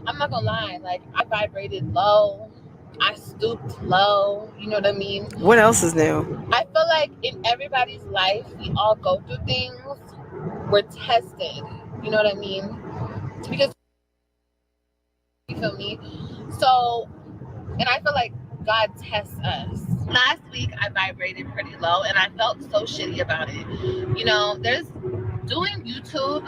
I'm not gonna lie, like I vibrated low, I stooped low, you know what I mean? What else is new? I feel like in everybody's life, we all go through things, we're tested, you know what I mean? Because, you feel me? So, and I feel like God tests us. Last week, I vibrated pretty low and I felt so shitty about it. There's doing YouTube,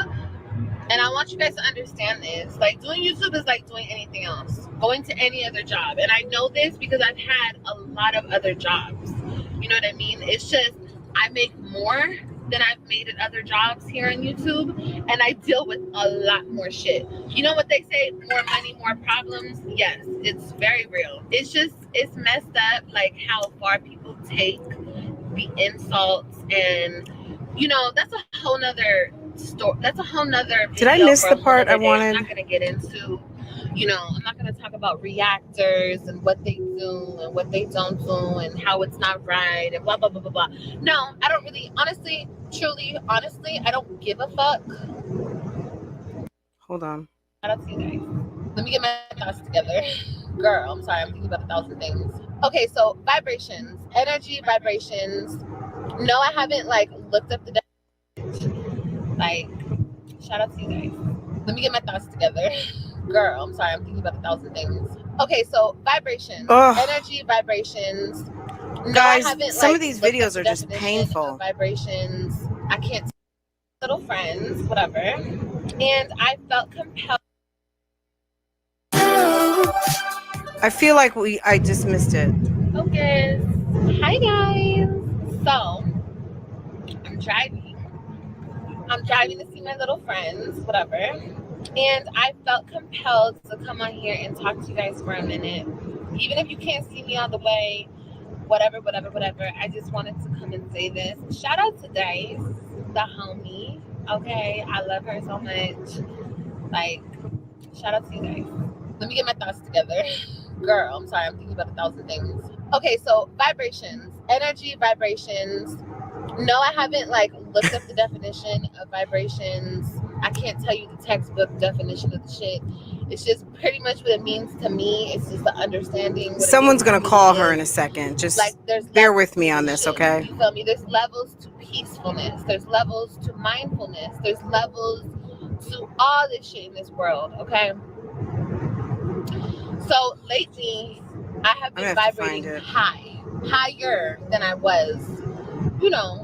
and I want you guys to understand this. Like, doing YouTube is like doing anything else, going to any other job. And I know this because I've had a lot of other jobs. You know what I mean? It's just, I make more than I've made at other jobs here on YouTube, and I deal with a lot more shit. You know what they say, more money, more problems? Yes, it's very real. It's messed up, like how far people take the insults, and that's a whole nother story. That's a whole nother video. Did I miss the part I wanted? I'm not gonna get into, I'm not gonna talk about reactors and what they do and what they don't do and how it's not right and blah blah blah blah blah. No, I don't really, honestly, truly, honestly, I don't give a fuck. Hold on. Shout out to you guys. Let me get my thoughts together. Girl, I'm sorry, I'm thinking about 1,000 things. Okay, so vibrations, energy vibrations. No, I haven't like looked up the definition. Like, shout out to you guys. Let me get my thoughts together. Girl, I'm sorry, I'm thinking about 1,000 things. Okay, so vibrations, energy vibrations. No, guys, I haven't, some like, of these videos are just painful. Vibrations. I can't. Little friends, whatever. And I felt compelled. I feel like I just missed it. Focus. Hi guys. So I'm driving to see my little friends, whatever. And I felt compelled to come on here and talk to you guys for a minute. Even if you can't see me all the way, whatever. I just wanted to come and say this. Shout out to Zaddys, the homie. Okay, I love her so much. Like, shout out to you guys. Let me get my thoughts together. Girl, I'm sorry, I'm thinking about 1,000 things. Okay, so vibrations, energy vibrations. No, I haven't like looked up the definition of vibrations. I can't tell you the textbook definition of the shit. It's just pretty much what it means to me. It's just the understanding. Someone's gonna call her in a second. Just like, bear with me on this, okay? You feel me? There's levels to peacefulness. There's levels to mindfulness. There's levels to all this shit in this world, okay? So lately, I have been vibrating higher than I was,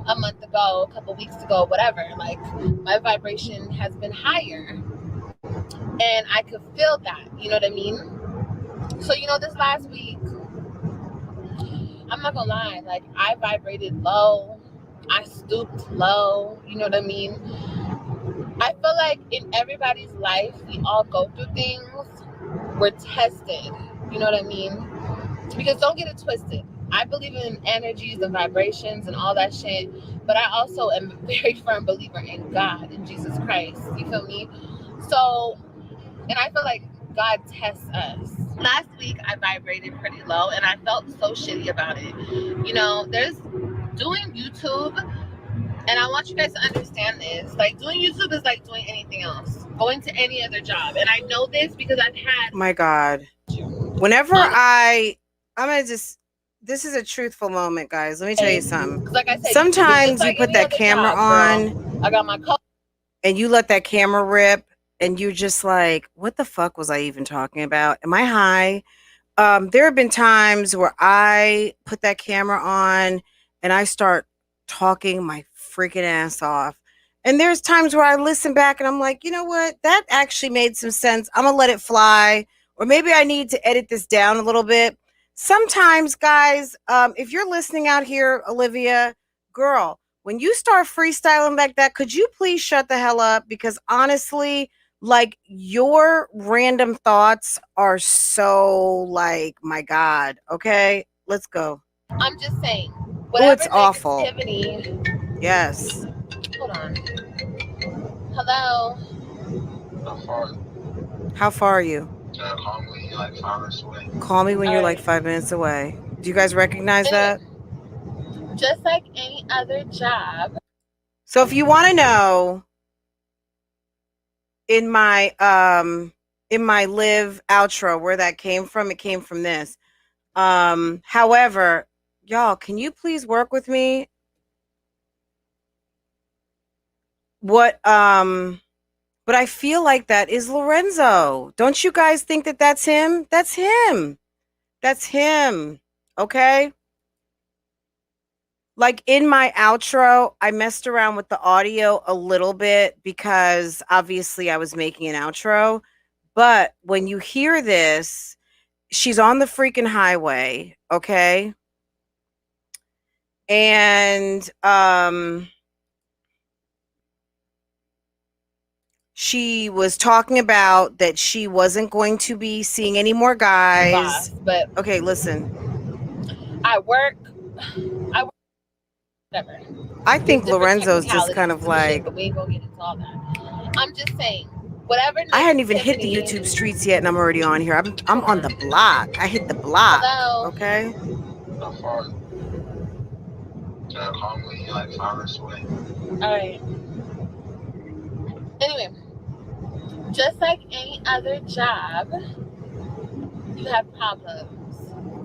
a month ago, a couple weeks ago, whatever. Like, my vibration has been higher, and I could feel that, you know what I mean? So, this last week, I'm not gonna lie, like, I vibrated low, I stooped low, you know what I mean? I feel like in everybody's life, we all go through things, we're tested, you know what I mean? Because don't get it twisted, I believe in energies and vibrations and all that shit, but I also am a very firm believer in God, in Jesus Christ, you feel me? So, and I feel like God tests us. Last week, I vibrated pretty low and I felt so shitty about it. There's doing YouTube, and I want you guys to understand this. Like, doing YouTube is like doing anything else, going to any other job. And I know this because I've had... My God. Whenever I'm going to just... This is a truthful moment, guys. Let me tell you something. Like I said, sometimes you put that camera on, I got my and you let that camera rip, and you're just like, what the fuck was I even talking about? Am I high? There have been times where I put that camera on and I start talking my freaking ass off. And there's times where I listen back and I'm like, you know what? That actually made some sense. I'm going to let it fly. Or maybe I need to edit this down a little bit. Sometimes, guys, if you're listening out here, Olivia, girl, when you start freestyling like that, could you please shut the hell up? Because honestly, like, your random thoughts are so, like, my God. Okay, let's go. I'm just saying. Oh, it's awful. Yes. Hold on. Hello. How far are you? Call me when you're like 5 minutes away. Call me when you're like 5 minutes away. Do you guys recognize that? Just like any other job. So if you want to know in my live outro where that came from. It came from this. However, y'all, can you please work with me? But I feel like that is Lorenzo. Don't you guys think that that's him? That's him. That's him. Okay? Like in my outro, I messed around with the audio a little bit because obviously I was making an outro. But when you hear this, she's on the freaking highway, okay? And she was talking about that she wasn't going to be seeing any more guys. But okay, listen. I work whatever. I think There's different Lorenzo's just kind technicalities of to the shit, like, but we ain't gonna get into all that. I'm just saying, whatever. I hadn't even hit the negativity- YouTube streets yet, and I'm already on here. I'm on the block. I hit the block. Hello. Okay. How far? Calmly, like 5 hours away. All right. Anyway, just like any other job, you have problems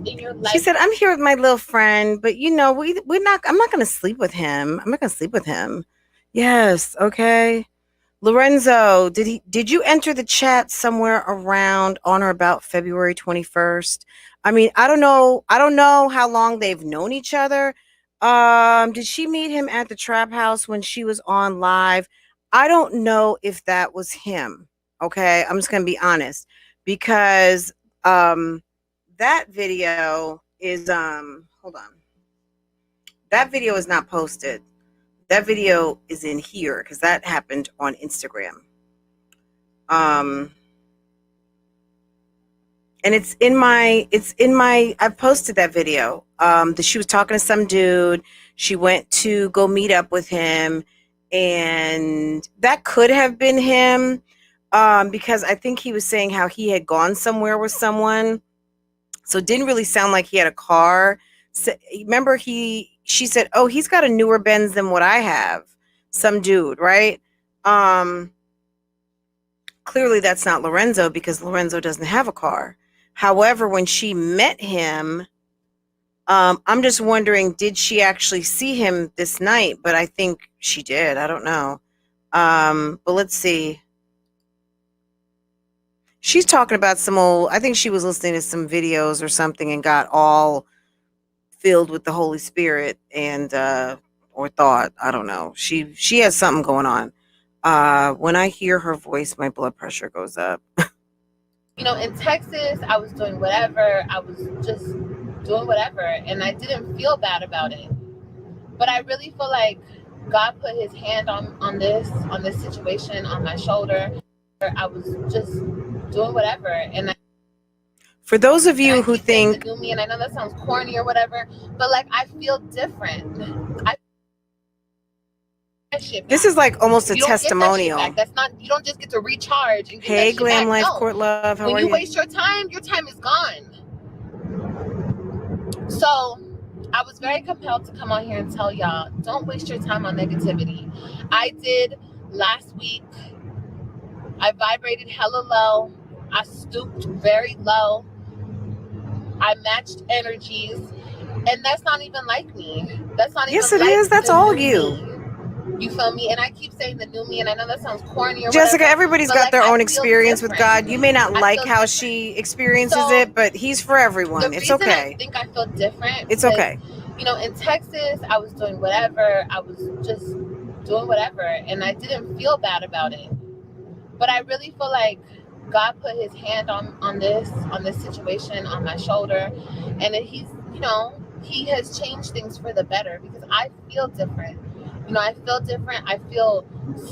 in your life. She said, "I'm here with my little friend, but you know, we're not. I'm not going to sleep with him. I'm not going to sleep with him." Yes. Okay. Lorenzo, did you enter the chat somewhere around on or about February 21st? I mean, I don't know how long they've known each other. Did she meet him at the trap house when she was on live? I don't know if that was him. Okay, I'm just gonna be honest because that video is hold on. That video is not posted. That video is in here because that happened on Instagram. And I've posted that video. That she was talking to some dude. She went to go meet up with him, and that could have been him. Because I think he was saying how he had gone somewhere with someone. So it didn't really sound like he had a car. So, remember she said, "Oh, he's got a newer Benz than what I have." Some dude, right? Clearly that's not Lorenzo because Lorenzo doesn't have a car. However, when she met him, I'm just wondering, did she actually see him this night? But I think she did. I don't know. But let's see. She's talking about some old, I think she was listening to some videos or something and got all filled with the Holy Spirit and or thought, I don't know. She has something going on. When I hear her voice, my blood pressure goes up. You know, in Texas, I was doing whatever. I was just doing whatever, and I didn't feel bad about it. But I really feel like God put His hand on this situation on my shoulder. I was just doing whatever, and for those of you who think the new me, and I know that sounds corny or whatever, but like I feel different. This is like almost a testimonial. That's not, you don't just get to recharge and get hey, that Glam Life no. Court Love, how when are you you? waste your time is gone. So I was very compelled to come on here and tell y'all, don't waste your time on negativity. I did last week. I vibrated hella low. I stooped very low. I matched energies, and that's not even like me. That's not yes, even it like is. That's the all new you. me. You feel me? And I keep saying the new me, and I know that sounds corny or Jessica, whatever, everybody's but got like, their I own feel experience with different. God. You may not I like feel how different. she experiences So, it, but He's for everyone. The It's reason okay. I think I feel different. It's because, okay. You know, in Texas, I was doing whatever. I was just doing whatever, and I didn't feel bad about it. But I really feel like God put His hand on this situation on my shoulder, and He's, you know, He has changed things for the better because I feel different. You know, I feel different. I feel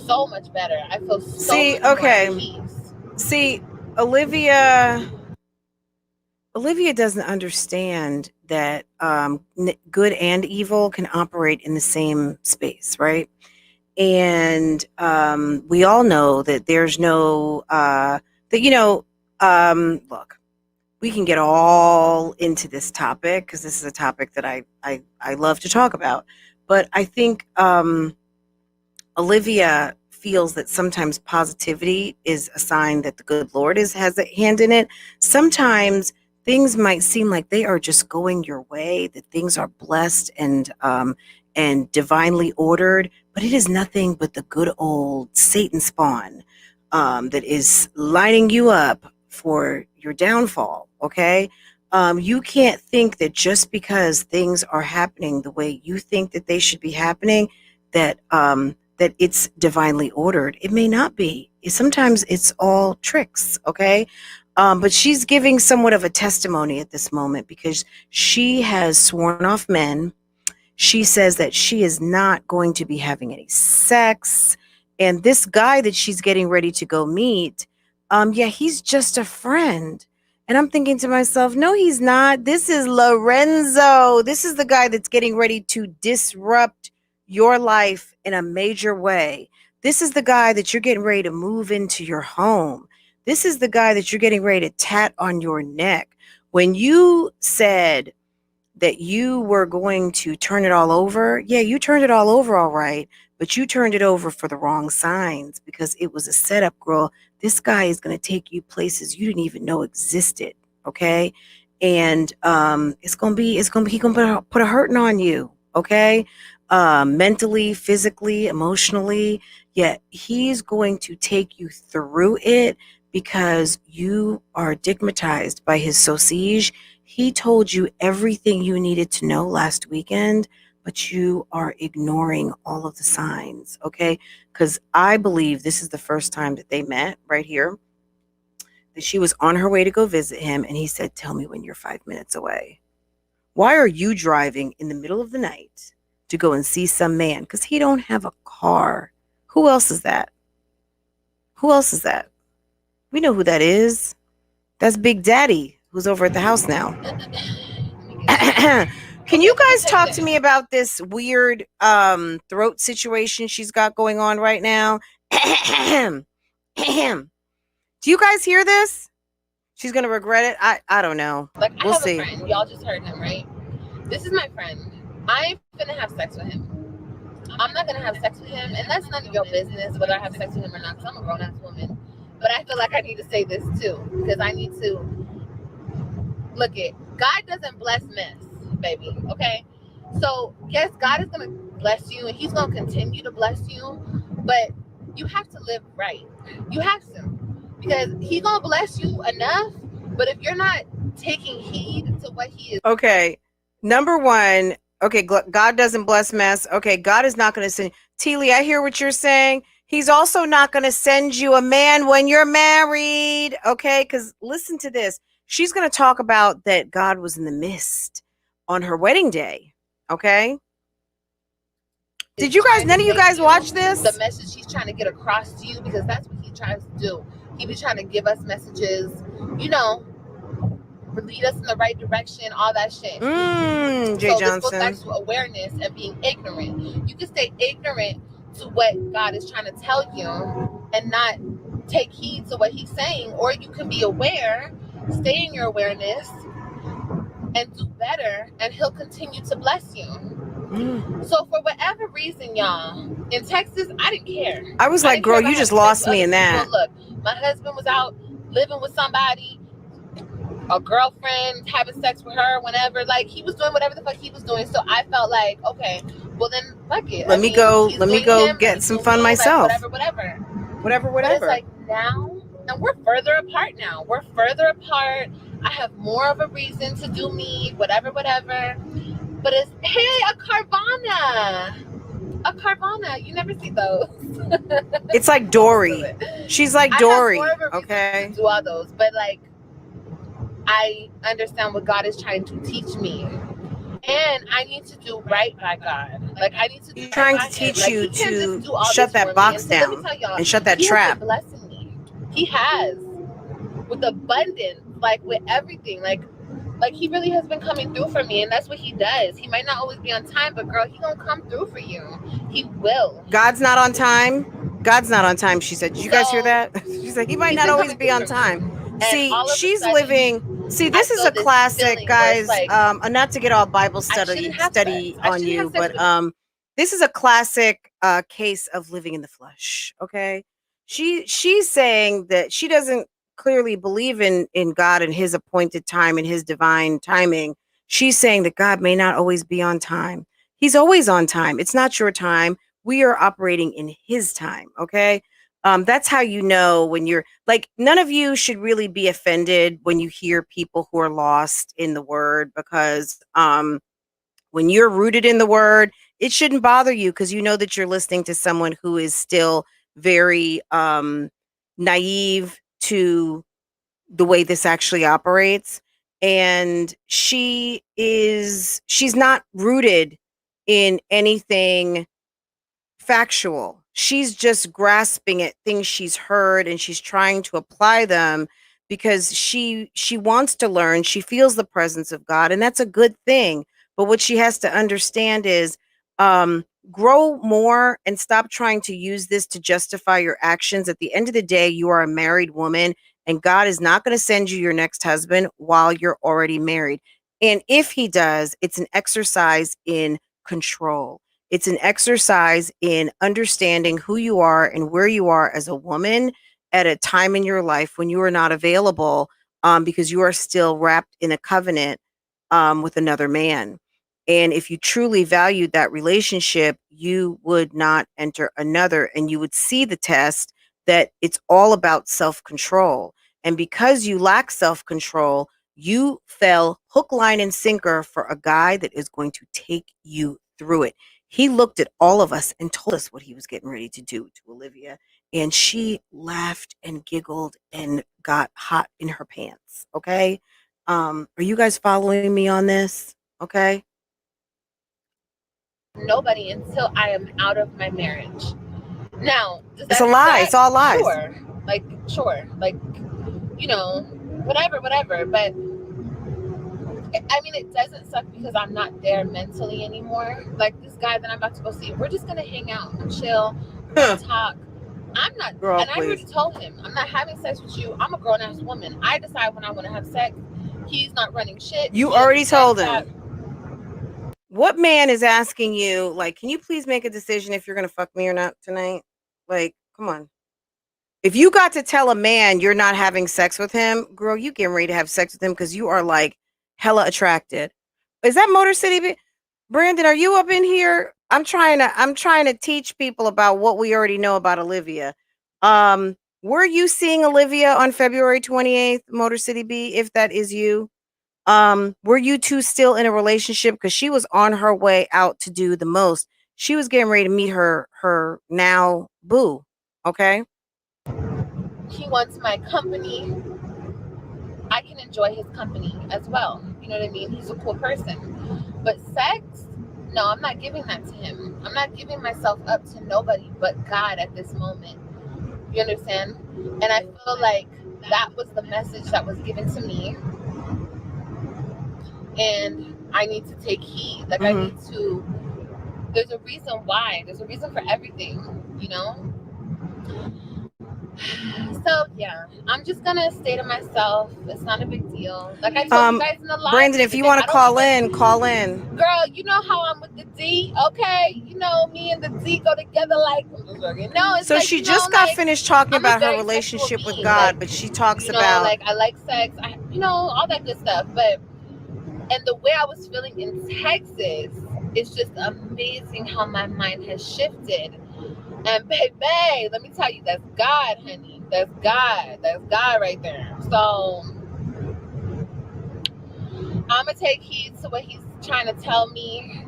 so much better. I feel so much more at peace. See, Olivia doesn't understand that good and evil can operate in the same space, right? And we all know that there's no look, we can get all into this topic because this is a topic that I love to talk about. But I think Olivia feels that sometimes positivity is a sign that the good Lord has a hand in it. Sometimes things might seem like they are just going your way, that things are blessed and divinely ordered, but it is nothing but the good old Satan spawn that is lining you up for your downfall. Okay. You can't think that just because things are happening the way you think that they should be happening, that that it's divinely ordered. It may not be. Sometimes it's all tricks. Okay. But she's giving somewhat of a testimony at this moment because she has sworn off men. She says that she is not going to be having any sex. And this guy that she's getting ready to go meet, yeah, he's just a friend. And I'm thinking to myself, no, he's not. This is Lorenzo. This is the guy that's getting ready to disrupt your life in a major way. This is the guy that you're getting ready to move into your home. This is the guy that you're getting ready to tat on your neck. When you said that you were going to turn it all over, yeah, you turned it all over all right, but you turned it over for the wrong signs because it was a setup, girl. This guy is going to take you places you didn't even know existed, okay? And he's going to put a hurting on you, okay? Mentally, physically, emotionally. Yet he's going to take you through it because you are digmatized by his sausage. He told you everything you needed to know last weekend, but you are ignoring all of the signs, okay? Because I believe this is the first time that they met right here, that she was on her way to go visit him, and he said, tell me when you're 5 minutes away. Why are you driving in the middle of the night to go and see some man? Because he don't have a car. Who else is that? Who else is that? We know who that is. That's Big Daddy, who's over at the house now. Can you guys talk to me about this weird throat situation she's got going on right now? Do you guys hear this? She's gonna regret it. I don't know. Like, We'll I have see. a friend. Y'all just heard him, right? This is my friend. I ain't finna have sex with him. I'm not gonna have sex with him, and that's none of your business whether I have sex with him or not, because I'm a grown-ass woman. But I feel like I need to say this too, because I need to look it. God doesn't bless mess, baby. Okay? So yes, God is gonna bless you, and He's gonna continue to bless you, but you have to live right. You have to, because He's gonna bless you enough. But if you're not taking heed to what He is, Okay, number one. Okay, God doesn't bless mess. Okay, God is not going to send. Teely, I hear what you're saying. He's also not going to send you a man when you're married. Okay, because listen to this. She's going to talk about that God was in the mist on her wedding day. Okay. Did you guys? None of you guys watch this? The message He's trying to get across to you, because that's what He tries to do. He be trying to give us messages, you know, lead us in the right direction, all that shit. Jay So Johnson. this goes back to awareness and being ignorant. You can stay ignorant to what God is trying to tell you and not take heed to what He's saying, or you can be aware, stay in your awareness, and do better, and He'll continue to bless you. So for whatever reason, y'all, in Texas, I didn't care. I was like, girl, you just lost me in that. Look, my husband was out living with somebody, a girlfriend, having sex with her whenever. Like, he was doing whatever the fuck he was doing. So I felt like, okay, well then fuck it. Let me go get some fun myself. Like, whatever. But it's like now, and we're further apart now. We're further apart. I have more of a reason to do me, whatever. But it's, hey, a Carvana. You never see those. It's like Dory. She's like Dory. I have more of a reason to do all those, but like, I understand what God is trying to teach me, and I need to do right by God. Like, I need to. He's trying to teach you to shut that box down and shut that trap. He has been blessing me. He has, with abundance, like with everything, like He really has been coming through for me, and that's what He does. He might not always be on time, but girl, He gonna come through for you. He will. God's not on time. God's not on time. She said. Did you guys hear that? She's like, He might not always be on time. See, she's living. See, this is a classic, guys. Like, not to get all Bible study on you, but this is a classic case of living in the flesh. Okay, she's saying that she doesn't clearly believe in God and His appointed time and His divine timing. She's saying that God may not always be on time. He's always on time. It's not your time. We are operating in His time. Okay. That's how you know when you're like, none of you should really be offended when you hear people who are lost in the word, because when you're rooted in the word, it shouldn't bother you because you know that you're listening to someone who is still very naive to the way this actually operates. And she's not rooted in anything factual. She's just grasping at things she's heard and she's trying to apply them because she wants to learn. She feels the presence of God, and that's a good thing. But what she has to understand is grow more and stop trying to use this to justify your actions. At the end of the day, you are a married woman, and God is not going to send you your next husband while you're already married. And if he does, it's an exercise in control. It's an exercise in understanding who you are and where you are as a woman at a time in your life when you are not available, because you are still wrapped in a covenant with another man. And if you truly valued that relationship, you would not enter another, and you would see the test that it's all about self-control. And because you lack self-control, you fell hook, line, and sinker for a guy that is going to take you through it. He looked at all of us and told us what he was getting ready to do to Olivia. And she laughed and giggled and got hot in her pants. Okay. Are you guys following me on this? Okay. Nobody until I am out of my marriage. Now, does It's that a mean lie. that? It's all lies. Sure. Like, you know, whatever. But I mean, it doesn't suck because I'm not there mentally anymore. Like this guy that I'm about to go see, we're just gonna hang out and chill, we're gonna talk. I'm not, Girl, and I please. already told him, I'm not having sex with you. I'm a grown ass woman. I decide when I want to have sex. He's not running shit. You He already told understands him. that. What man is asking you, like, can you please make a decision if you're going to fuck me or not tonight? Like, come on. If you got to tell a man you're not having sex with him, girl, you getting ready to have sex with him because you are like hella attracted. Is that Motor City? Brandon, are you up in here? I'm trying to teach people about what we already know about Olivia. Were you seeing Olivia on February 28th, Motor City B, if that is you? Were you two still in a relationship? Because she was on her way out to do the most. She was getting ready to meet her now boo. Okay. He wants my company. I can enjoy his company as well. You know what I mean? He's a cool person. But sex, no, I'm not giving that to him. I'm not giving myself up to nobody but God at this moment. You understand? And I feel like that was the message that was given to me. And I need to take heed. Like, I need to, there's a reason why. There's a reason for everything, you know? So yeah, I'm just gonna stay to myself. It's not a big deal. Like I told you guys in the live. Brandon, if you want to call in, call in. Girl, you know how I'm with the D, okay? You know me and the D go together like, it's so like, she just got finished talking about her very relationship with sexual being. God, Like, but she talks you know, about like I like sex, all that good stuff. But and the way I was feeling in Texas, it's just amazing how my mind has shifted. And baby, let me tell you, that's God, honey. That's God. That's God right there. So I'm gonna take heed to what he's trying to tell me.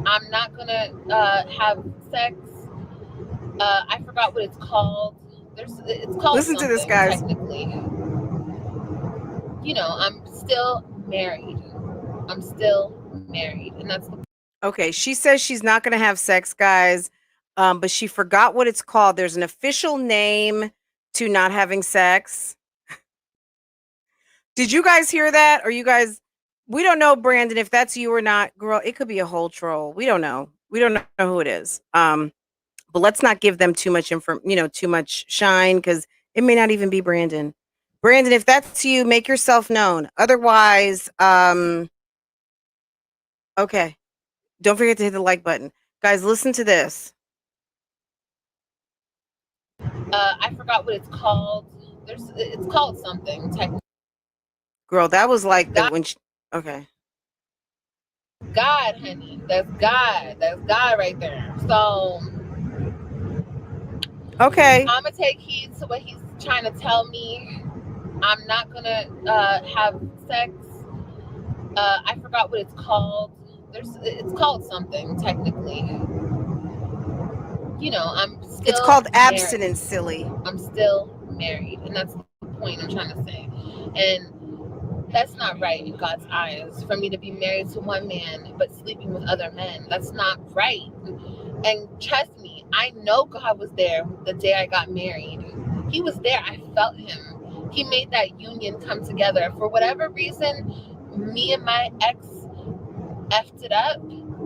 I'm not gonna have sex. I forgot what it's called. It's called. Listen to this, guys. Technically, I'm still married. I'm still married, and that's the. Okay, she says she's not going to have sex, guys, but she forgot what it's called. There's an official name to not having sex. Did you guys hear that? Or you guys, we don't know, Brandon, if that's you or not. Girl, it could be a whole troll. We don't know. We don't know who it is. But let's not give them too much too much shine, because it may not even be Brandon. Brandon, if that's you, make yourself known. Otherwise, okay. Don't forget to hit the like button. Guys, listen to this. I forgot what it's called. It's called something technically. Girl, that was like the God, when she, okay. God, honey, that's God. That's God right there. So Okay. I'm gonna take heed to what he's trying to tell me. I'm not gonna have sex. I forgot what it's called. It's called something technically. You know, I'm still. It's called married. abstinence, silly. I'm still married, and that's the point I'm trying to say. And that's not right in God's eyes for me to be married to one man but sleeping with other men. That's not right. And trust me, I know God was there the day I got married. He was there. I felt him. He made that union come together. For whatever reason, me and my ex effed it up.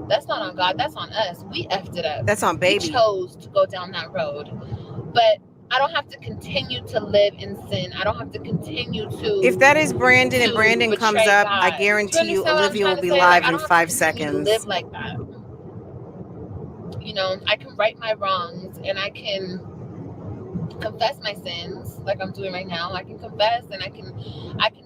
That's not on God. That's on us. We effed it up. That's on baby. We chose to go down that road. But I don't have to continue to live in sin. I don't have to continue to. If that is Brandon and Brandon comes up, God. I guarantee you Olivia will be say? live I in don't 5 have to continue to seconds. live like that. You know, I can right my wrongs and I can confess my sins like I'm doing right now. I can confess and I can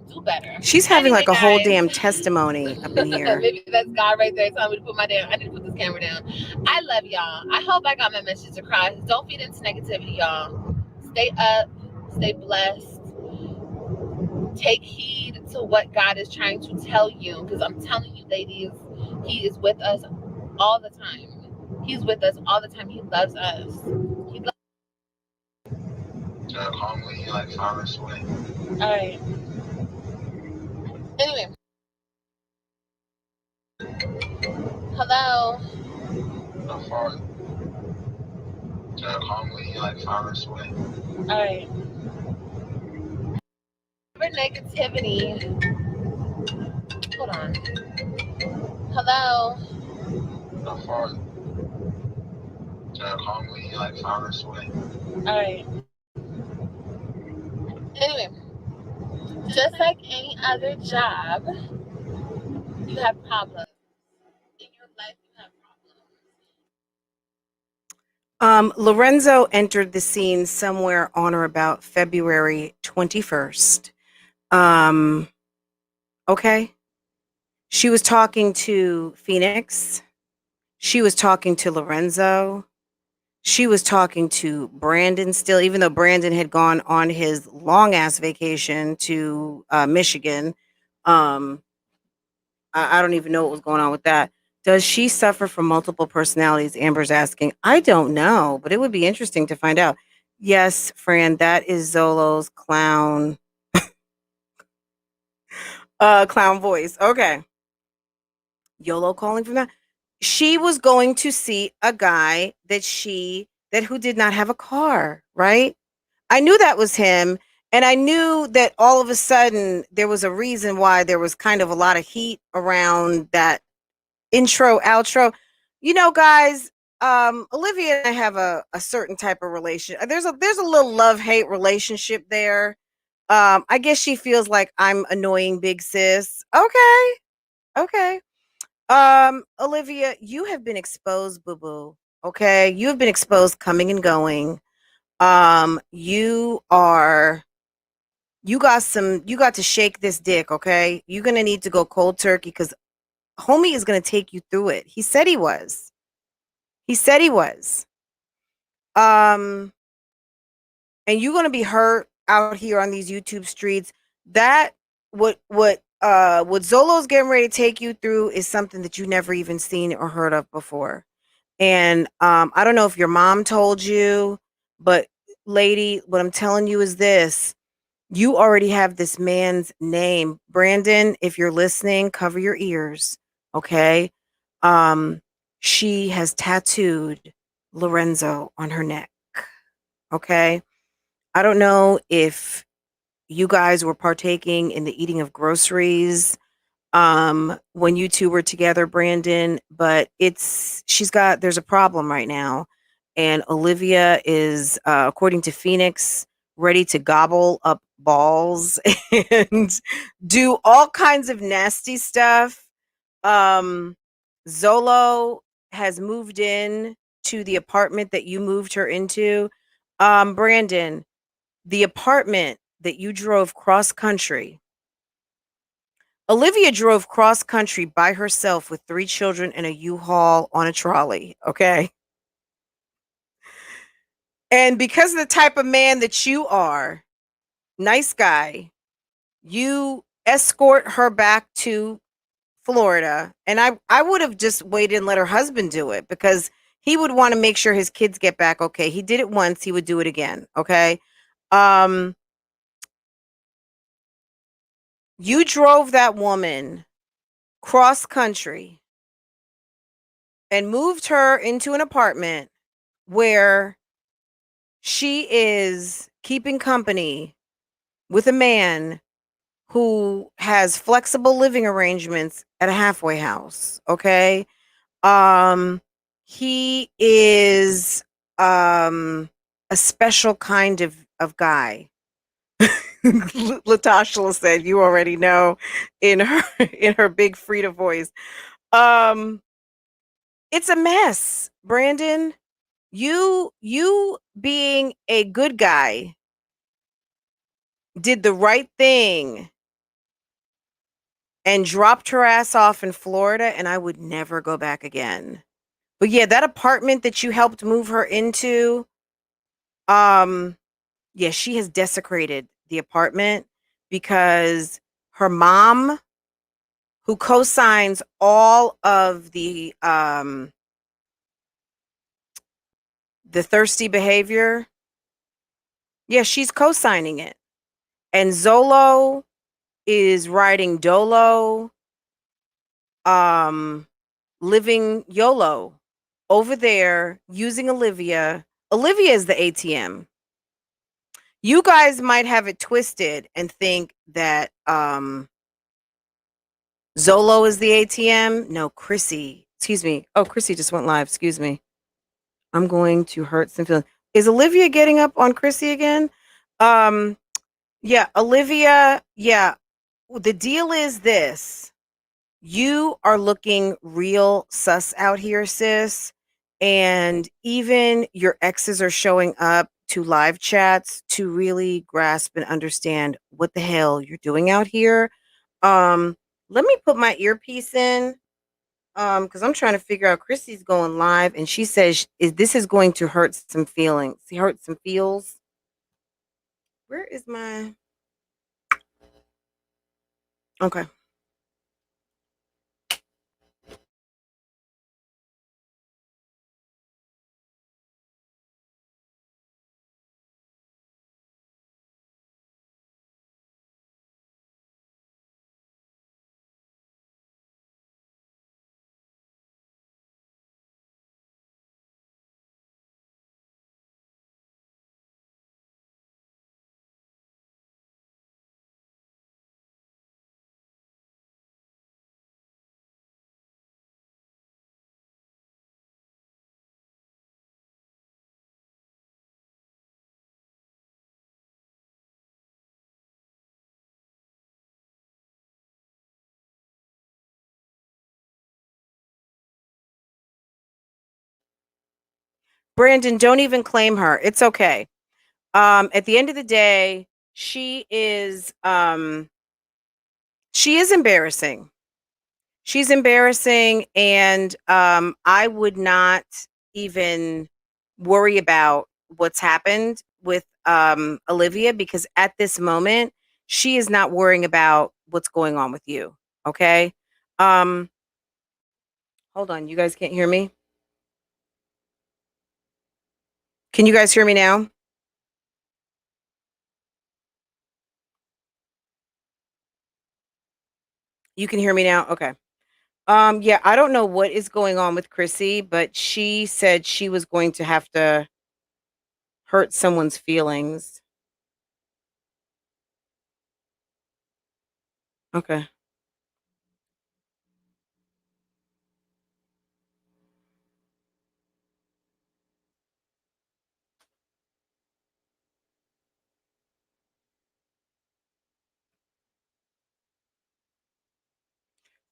do better. She's having like a whole guys. damn testimony up in here. Maybe that's God right there telling me to put my I need to put this camera down. I love y'all. I hope I got my message across. Don't feed into negativity, y'all. Stay up, stay blessed. Take heed to what God is trying to tell you, because I'm telling you, ladies, he is with us all the time. He's with us all the time. He loves us. He loves Calmly, like 5 hours away. All right. Anyway. Hello. How far? Calmly, like 5 hours away. All right. For negativity. Hold on. Hello. How far? Calmly, like 5 hours away. All right. Anyway, just like any other job, you have problems. In your life, you have problems. Lorenzo entered the scene somewhere on or about February 21st. Okay. She was talking to Phoenix. She was talking to Lorenzo. She was talking to Brandon still, even though Brandon had gone on his long ass vacation to Michigan. I don't even know what was going on with that. Does she suffer from multiple personalities? Amber's asking. I don't know, but it would be interesting to find out. Yes, Fran, that is Zolo's clown clown voice. Okay. YOLO calling from that. She was going to see a guy who did not have a car, right? I knew that was him. And I knew that all of a sudden there was a reason why there was kind of a lot of heat around that intro, outro. You know, guys, Olivia and I have a certain type of relation. There's a little love-hate relationship there. I guess she feels like I'm annoying big sis. Okay. Okay. Olivia, you have been exposed, boo-boo. Okay. You have been exposed coming and going. You got to shake this dick, okay? You're gonna need to go cold turkey because homie is gonna take you through it. He said he was. He said he was. And you're gonna be hurt out here on these YouTube streets. That what Zolo's getting ready to take you through is something that you never even seen or heard of before. And I don't know if your mom told you, but lady, what I'm telling you is this. You already have this man's name. Brandon, if you're listening, cover your ears. Okay. She has tattooed Lorenzo on her neck. Okay. I don't know if you guys were partaking in the eating of groceries when you two were together, Brandon, but there's a problem right now. And Olivia is, according to Phoenix, ready to gobble up balls and do all kinds of nasty stuff. Zolo has moved in to the apartment that you moved her into, Brandon, the apartment that you drove cross country. Olivia drove cross country by herself with 3 children in a U-Haul on a trolley, okay? And because of the type of man that you are, nice guy, you escort her back to Florida. And I would have just waited and let her husband do it because he would want to make sure his kids get back okay. He did it once, he would do it again, okay? Um you drove that woman cross country and moved her into an apartment where she is keeping company with a man who has flexible living arrangements at a halfway house, okay? He is a special kind of guy. Latasha said you already know in her big Frida voice. Um it's a mess, Brandon. You being a good guy did the right thing and dropped her ass off in Florida, and I would never go back again. But yeah, that apartment that you helped move her into, um, yeah, she has desecrated the apartment because her mom, who co-signs all of the thirsty behavior, yeah, she's co-signing it. And Zolo is riding Dolo, um, living YOLO over there using Olivia. Olivia is the ATM. You guys might have it twisted and think that Zolo is the ATM. No, Chrissy. Excuse me. Oh, Chrissy just went live. Excuse me. I'm going to hurt some feelings. Is Olivia getting up on Chrissy again? Yeah, Olivia. Yeah. The deal is this. You are looking real sus out here, sis. And even your exes are showing up to live chats to really grasp and understand what the hell you're doing out here. Let me put my earpiece in because I'm trying to figure out. Chrissy's going live and she says this is going to hurt some feelings. Hurt some feels. Where is my okay? Brandon, don't even claim her. It's okay. At the end of the day, she is embarrassing. She's embarrassing, and I would not even worry about what's happened with Olivia because at this moment she is not worrying about what's going on with you. Okay. Um, hold on, you guys can't hear me. Can you guys hear me now? You can hear me now? Okay. Yeah, I don't know what is going on with Chrissy, but she said she was going to have to hurt someone's feelings. Okay.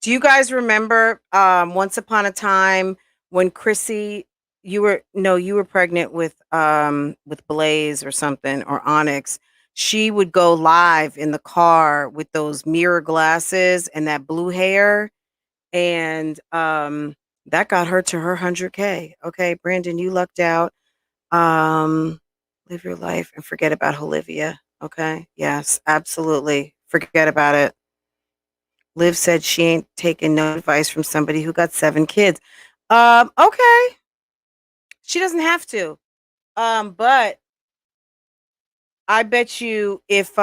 Do you guys remember once upon a time when Chrissy, you were pregnant with Blaze or something, or Onyx. She would go live in the car with those mirror glasses and that blue hair, and that got her to her 100K. Okay, Brandon, you lucked out. Um, live your life and forget about Olivia. Okay, yes, absolutely, forget about it. Liv said she ain't taking no advice from somebody who got 7 kids. Okay, she doesn't have to. But I bet you if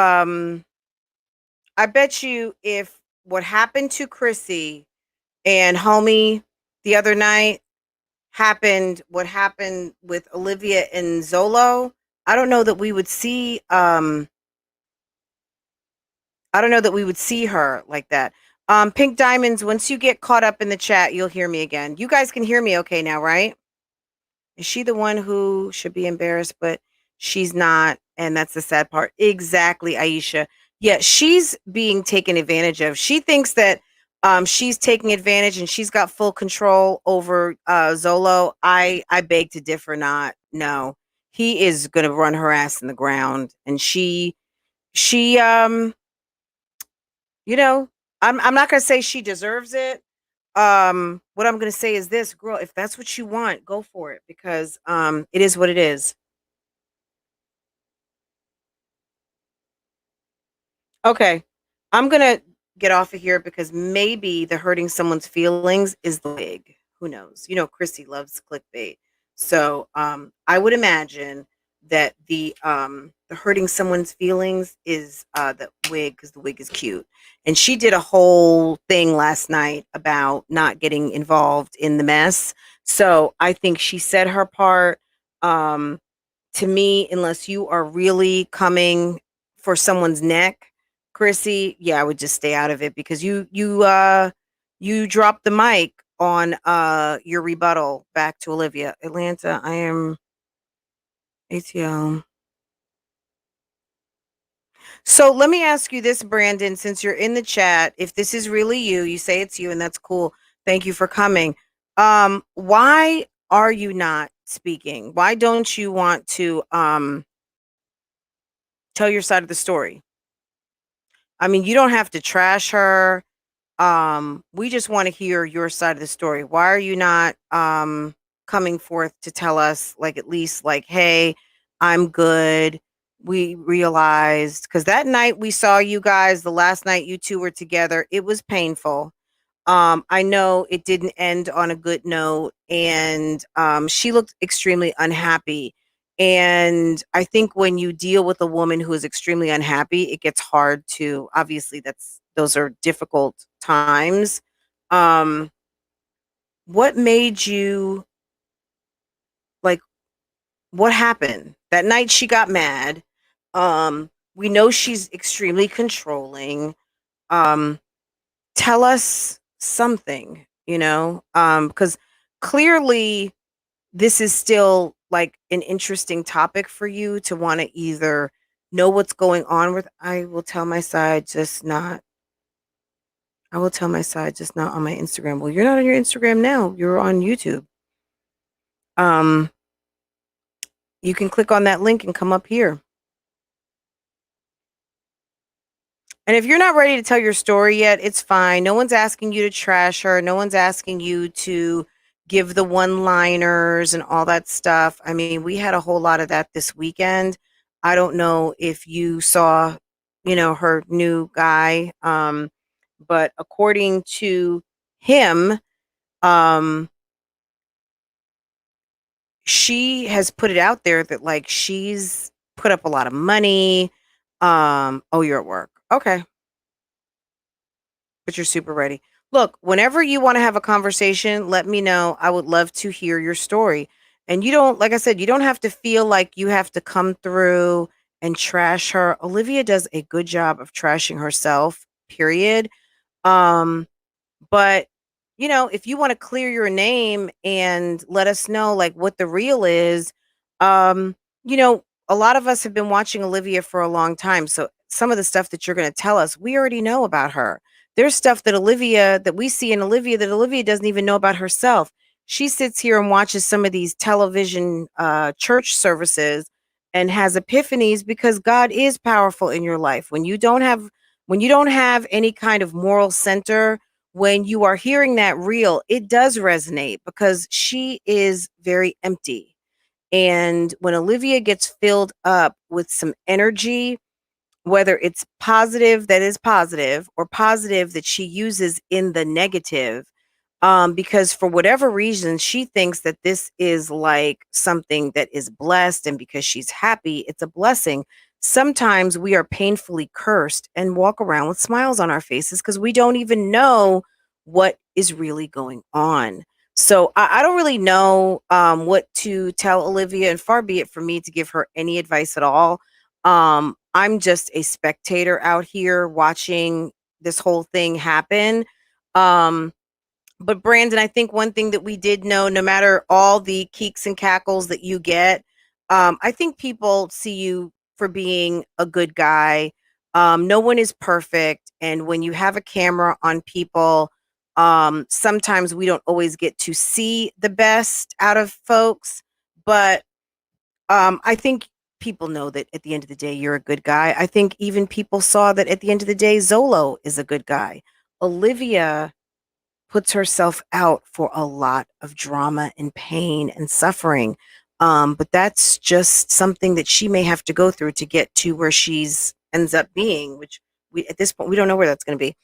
what happened to Chrissy and homie the other night happened, what happened with Olivia and Zolo, I don't know that we would see I don't know that we would see her like that. Pink Diamonds, once you get caught up in the chat, you'll hear me again. You guys can hear me okay now, right? Is she the one who should be embarrassed, but she's not? And that's the sad part. Exactly, Aisha. Yeah, she's being taken advantage of. She thinks that she's taking advantage and she's got full control over Zolo. I beg to differ. Not. No, he is going to run her ass in the ground, and she you know, I'm not going to say she deserves it. What I'm going to say is this, girl, if that's what you want, go for it, because it is what it is. Okay. I'm going to get off of here because maybe the hurting someone's feelings is the wig. Who knows? You know, Chrissy loves clickbait. So, I would imagine that the hurting someone's feelings is the wig, because the wig is cute. And she did a whole thing last night about not getting involved in the mess. So, I think she said her part. Um to me, unless you are really coming for someone's neck, Chrissy, yeah, I would just stay out of it, because you dropped the mic on your rebuttal back to Olivia. Atlanta, I am ATL. So let me ask you this, Brandon, since you're in the chat, if this is really you, you say it's you, and that's cool. Thank you for coming. Why are you not speaking? Why don't you want to tell your side of the story? I mean, you don't have to trash her. We just want to hear your side of the story. Why are you not coming forth to tell us, like, at least like, hey, I'm good. We realized, because that night we saw you guys, the last night you two were together, it was painful. I know it didn't end on a good note, and she looked extremely unhappy. And I think when you deal with a woman who is extremely unhappy, it gets hard to, obviously, those are difficult times. Um, what made you, like, what happened? That night she got mad. We know she's extremely controlling. Um, Tell us something, because clearly this is still like an interesting topic for you to want to either know what's going on with. I will tell my side, just not on my Instagram. Well, you're not on your Instagram now. You're on YouTube. Um, you can click on that link and come up here. And if you're not ready to tell your story yet, it's fine. No one's asking you to trash her. No one's asking you to give the one-liners and all that stuff. I mean, we had a whole lot of that this weekend. I don't know if you saw, her new guy. But according to him, um, she has put it out there that, like, she's put up a lot of money. Oh, you're at work. Okay. But you're super ready. Look, whenever you want to have a conversation, let me know. I would love to hear your story. And you don't, like I said, you don't have to feel like you have to come through and trash her. Olivia does a good job of trashing herself, period. Um, but if you want to clear your name and let us know, like, what the real is, um, a lot of us have been watching Olivia for a long time. So some of the stuff that you're going to tell us, we already know about her. There's stuff that we see in Olivia that Olivia doesn't even know about herself. she sits here and watches some of these television church services and has epiphanies because God is powerful in your life. When you don't have any kind of moral center, when you are hearing that reel, it does resonate because she is very empty. And when Olivia gets filled up with some energy, whether it's positive that is positive or positive that she uses in the negative, because for whatever reason she thinks that this is like something that is blessed, and because she's happy it's a blessing. Sometimes we are painfully cursed and walk around with smiles on our faces because we don't even know what is really going on. So I don't really know what to tell Olivia, and far be it for me to give her any advice at all. I'm just a spectator out here watching this whole thing happen. Um, but Brandon, I think one thing that we did know, no matter all the keeks and cackles that you get, I think people see you for being a good guy. No one is perfect. And when you have a camera on people, sometimes we don't always get to see the best out of folks. But I think people know that at the end of the day, you're a good guy. I think even people saw that at the end of the day, Zolo is a good guy. Olivia puts herself out for a lot of drama and pain and suffering. But that's just something that she may have to go through to get to where she's ends up being, which we at this point we don't know where that's going to be.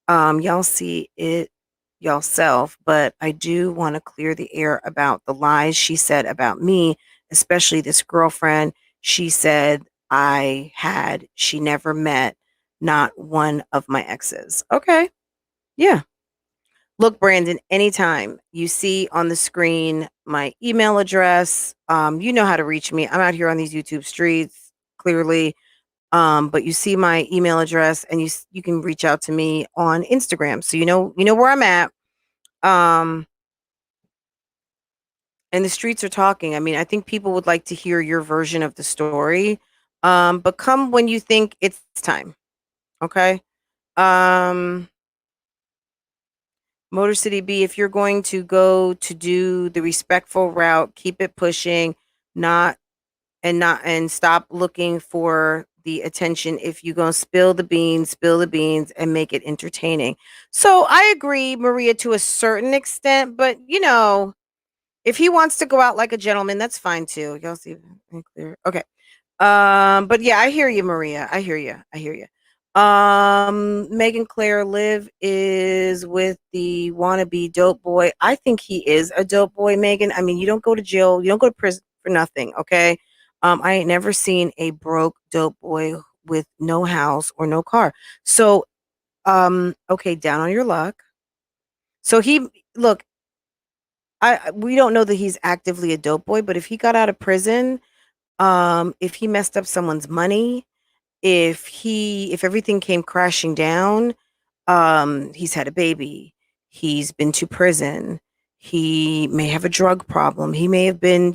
Y'all see it y'all self, but I do want to clear the air about the lies she said about me, especially this girlfriend. She said she never met not one of my exes. Okay. Yeah. Look, Brandon, anytime you see on the screen my email address, you know how to reach me. I'm out here on these YouTube streets, clearly. But you see my email address, and you can reach out to me on Instagram. So you know where I'm at. And the streets are talking. I mean, I think people would like to hear your version of the story. But come when you think it's time. Okay. Um, Motor City B, if you're going to go to do the respectful route, keep it pushing, not and stop looking for the attention. If you're going to spill the beans and make it entertaining. So I agree, Maria, to a certain extent, but if he wants to go out like a gentleman, that's fine too. Y'all see clear. Okay. But yeah, I hear you, Maria. I hear you. Megan Claire Liv is with the wannabe dope boy. I think he is a dope boy, Megan. I mean, you don't go to jail, you don't go to prison for nothing, okay? I ain't never seen a broke dope boy with no house or no car. So, okay, down on your luck. So look, we don't know that he's actively a dope boy, but if he got out of prison, if he messed up someone's money, if everything came crashing down, he's had a baby, he's been to prison, he may have a drug problem, he may have been,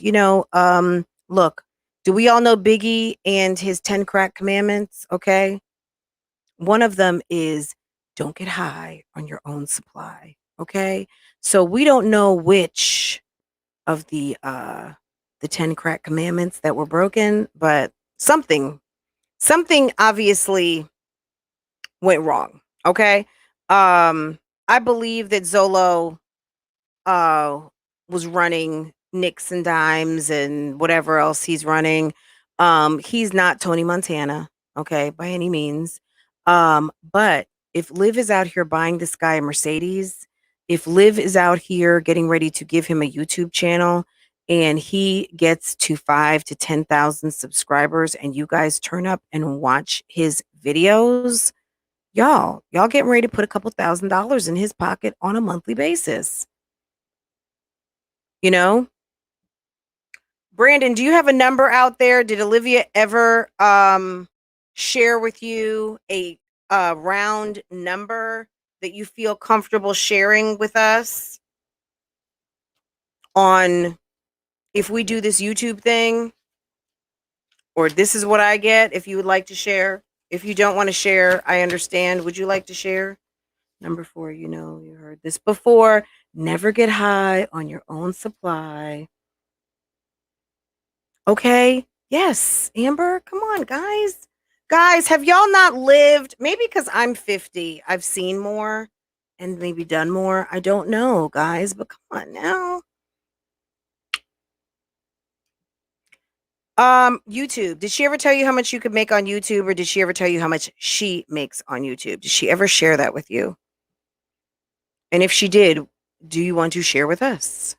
look, do we all know Biggie and his 10 crack commandments? Okay. One of them is don't get high on your own supply. Okay. So we don't know which of the 10 crack commandments that were broken, but something obviously went wrong. Okay. I believe that Zolo uh was running nicks and dimes and whatever else he's running. He's not Tony Montana, okay, by any means. But if Liv is out here buying this guy a Mercedes, if Liv is out here getting ready to give him a YouTube channel, and he gets to 5 to 10,000 subscribers, and you guys turn up and watch his videos, y'all getting ready to put a couple $1,000s in his pocket on a monthly basis. Brandon, do you have a number out there? Did Olivia ever share with you a round number that you feel comfortable sharing with us on if we do this YouTube thing, or this is what I get? If you would like to share, if you don't want to share, I understand. Would you like to share? Number 4, you know, you heard this before. Never get high on your own supply. Okay. Yes, Amber, come on, guys. Guys, have y'all not lived? Maybe because I'm 50, I've seen more and maybe done more. I don't know, guys, but come on now. YouTube. Did she ever tell you how much you could make on YouTube, or did she ever tell you how much she makes on YouTube? Did she ever share that with you? And if she did, do you want to share with us?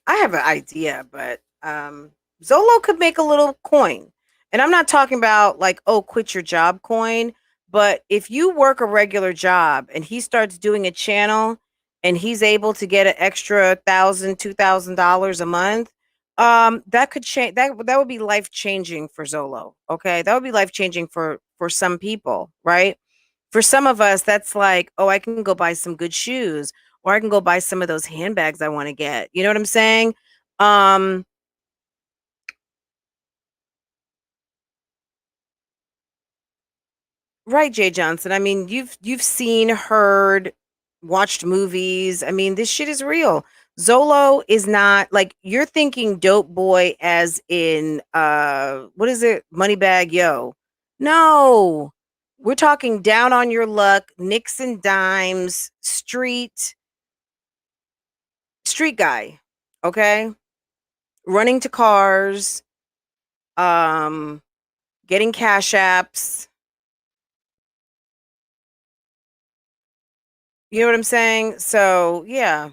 I have an idea, but Zolo could make a little coin. And I'm not talking about like, oh, quit your job coin. But if you work a regular job and he starts doing a channel and he's able to get an extra $1,000, $2,000 a month, that could change. That would be life changing for Zolo. Okay, that would be life changing for some people, right? For some of us, that's like, oh, I can go buy some good shoes, or I can go buy some of those handbags I want to get. You know what I'm saying? Um, right, Jay Johnson. I mean, you've seen, heard, watched movies. I mean, this shit is real. Zolo is not like you're thinking dope boy as in what is it? Moneybag Yo. No. We're talking down on your luck, nicks and dimes, street guy. Okay? Running to cars, um, getting cash apps. You know what I'm saying? So yeah,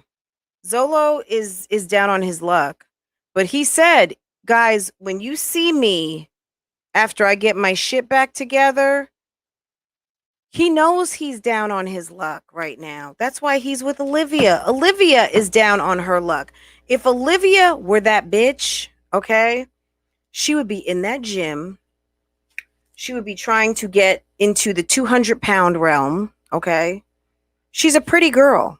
Zolo is down on his luck. But he said, guys, when you see me after I get my shit back together, he knows he's down on his luck right now. That's why he's with Olivia. Olivia is down on her luck. If Olivia were that bitch, okay, she would be in that gym. She would be trying to get into the 200-pound realm. Okay. She's a pretty girl,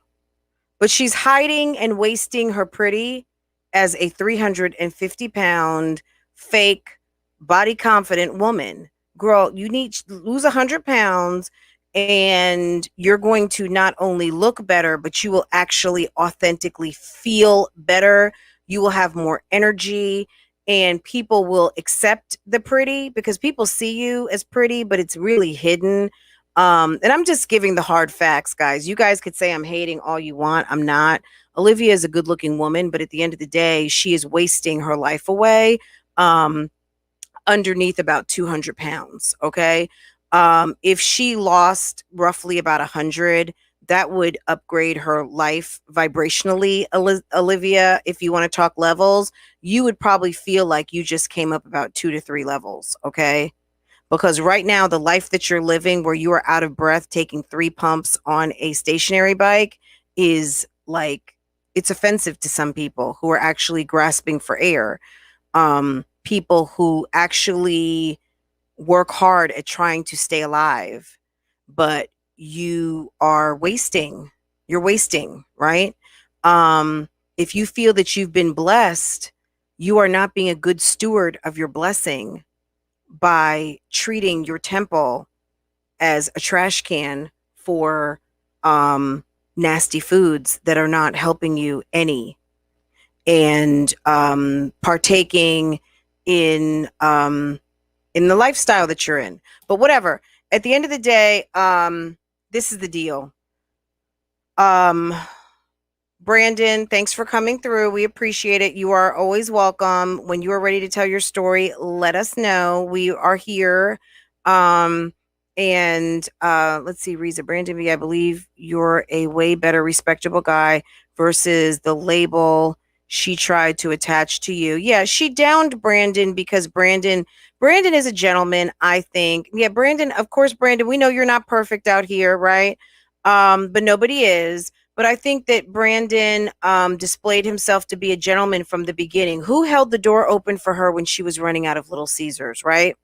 but she's hiding and wasting her pretty as a 350-pound fake body confident woman. Girl, you need to lose 100 pounds and you're going to not only look better, but you will actually authentically feel better. You will have more energy and people will accept the pretty because people see you as pretty, but it's really hidden. And I'm just giving the hard facts, guys. You guys could say I'm hating all you want. I'm not. Olivia is a good looking woman, but at the end of the day, she is wasting her life away underneath about 200 pounds. Okay. If she lost roughly about 100, that would upgrade her life vibrationally. Olivia, if you want to talk levels, you would probably feel like you just came up about 2 to 3 levels. Okay. Because right now, the life that you're living where you are out of breath, taking 3 pumps on a stationary bike is like, it's offensive to some people who are actually grasping for air. People who actually work hard at trying to stay alive, but you're wasting, right? If you feel that you've been blessed, you are not being a good steward of your blessing by treating your temple as a trash can for nasty foods that are not helping you any, and partaking in the lifestyle that you're in. But whatever. At the end of the day, this is the deal. Brandon, thanks for coming through. We appreciate it. You are always welcome. When you are ready to tell your story, let us know. We are here. And let's see, Reza Brandon, I believe you're a way better respectable guy versus the label she tried to attach to you. Yeah, she downed Brandon because Brandon is a gentleman, I think. Yeah, Brandon, of course, Brandon, we know you're not perfect out here, right? But nobody is. But I think that Brandon displayed himself to be a gentleman from the beginning. Who held the door open for her when she was running out of Little Caesars, right?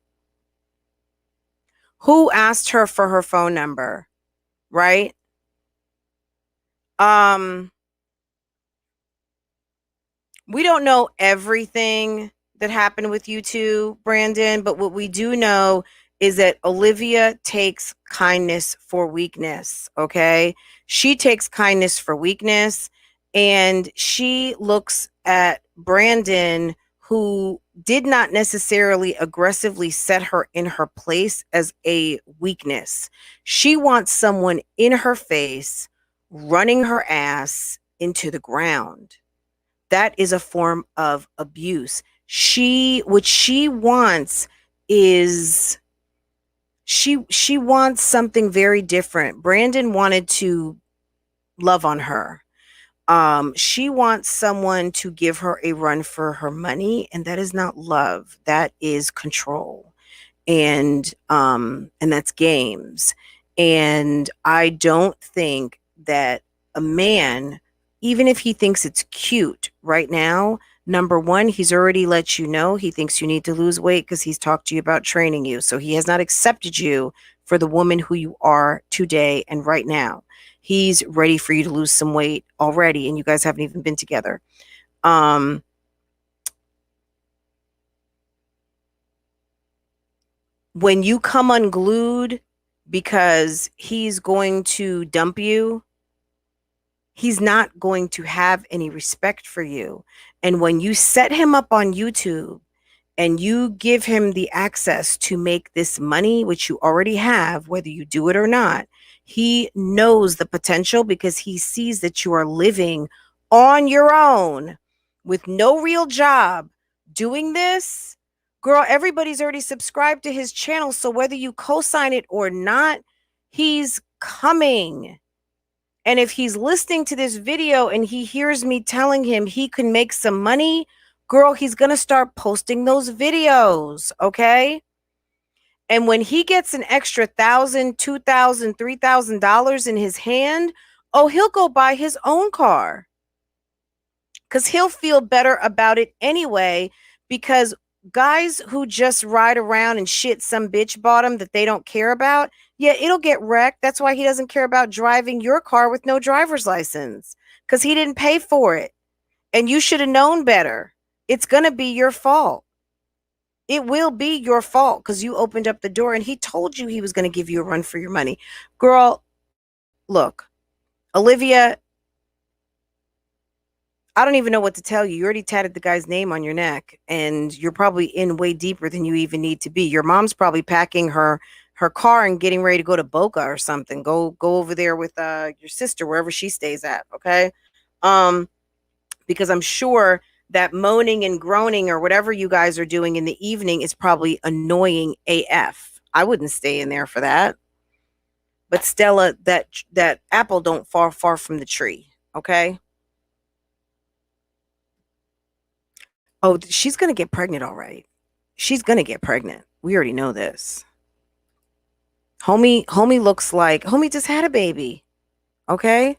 Who asked her for her phone number, right? We don't know everything that happened with you two, Brandon, but what we do know is that Olivia takes kindness for weakness, okay? She takes kindness for weakness, and she looks at Brandon, who did not necessarily aggressively set her in her place, as a weakness. She wants someone in her face running her ass into the ground. That is a form of abuse. What she wants is she wants something very different. Brandon wanted to love on her. She wants someone to give her a run for her money, and that is not love. That is control. And that's games. And I don't think that a man, even if he thinks it's cute right now, number one, he's already let you know he thinks you need to lose weight because he's talked to you about training you. So he has not accepted you for the woman who you are today and right now. He's ready for you to lose some weight already, and you guys haven't even been together. When you come unglued because he's going to dump you, he's not going to have any respect for you. And when you set him up on YouTube and you give him the access to make this money, which you already have, whether you do it or not, he knows the potential because he sees that you are living on your own with no real job doing this. Girl, everybody's already subscribed to his channel. So whether you co-sign it or not, he's coming. And if he's listening to this video and he hears me telling him he can make some money, girl, he's going to start posting those videos, okay? And when he gets an extra $1,000, $2,000, $3,000 in his hand, oh, he'll go buy his own car. Because he'll feel better about it anyway, because guys who just ride around and shit some bitch bought him that they don't care about, yeah, it'll get wrecked. That's why he doesn't care about driving your car with no driver's license, because he didn't pay for it. And you should have known better. It's going to be your fault. It will be your fault because you opened up the door and he told you he was going to give you a run for your money. Girl, look, Olivia, I don't even know what to tell you. You already tatted the guy's name on your neck, and you're probably in way deeper than you even need to be. Your mom's probably packing her car and getting ready to go to Boca or something. Go over there with your sister, wherever she stays at, okay? Because I'm sure that moaning and groaning or whatever you guys are doing in the evening is probably annoying AF. I wouldn't stay in there for that. But Stella, that apple don't fall far from the tree, okay? Oh, she's going to get pregnant, all right. She's going to get pregnant. We already know this. Homie looks like, homie just had a baby, okay?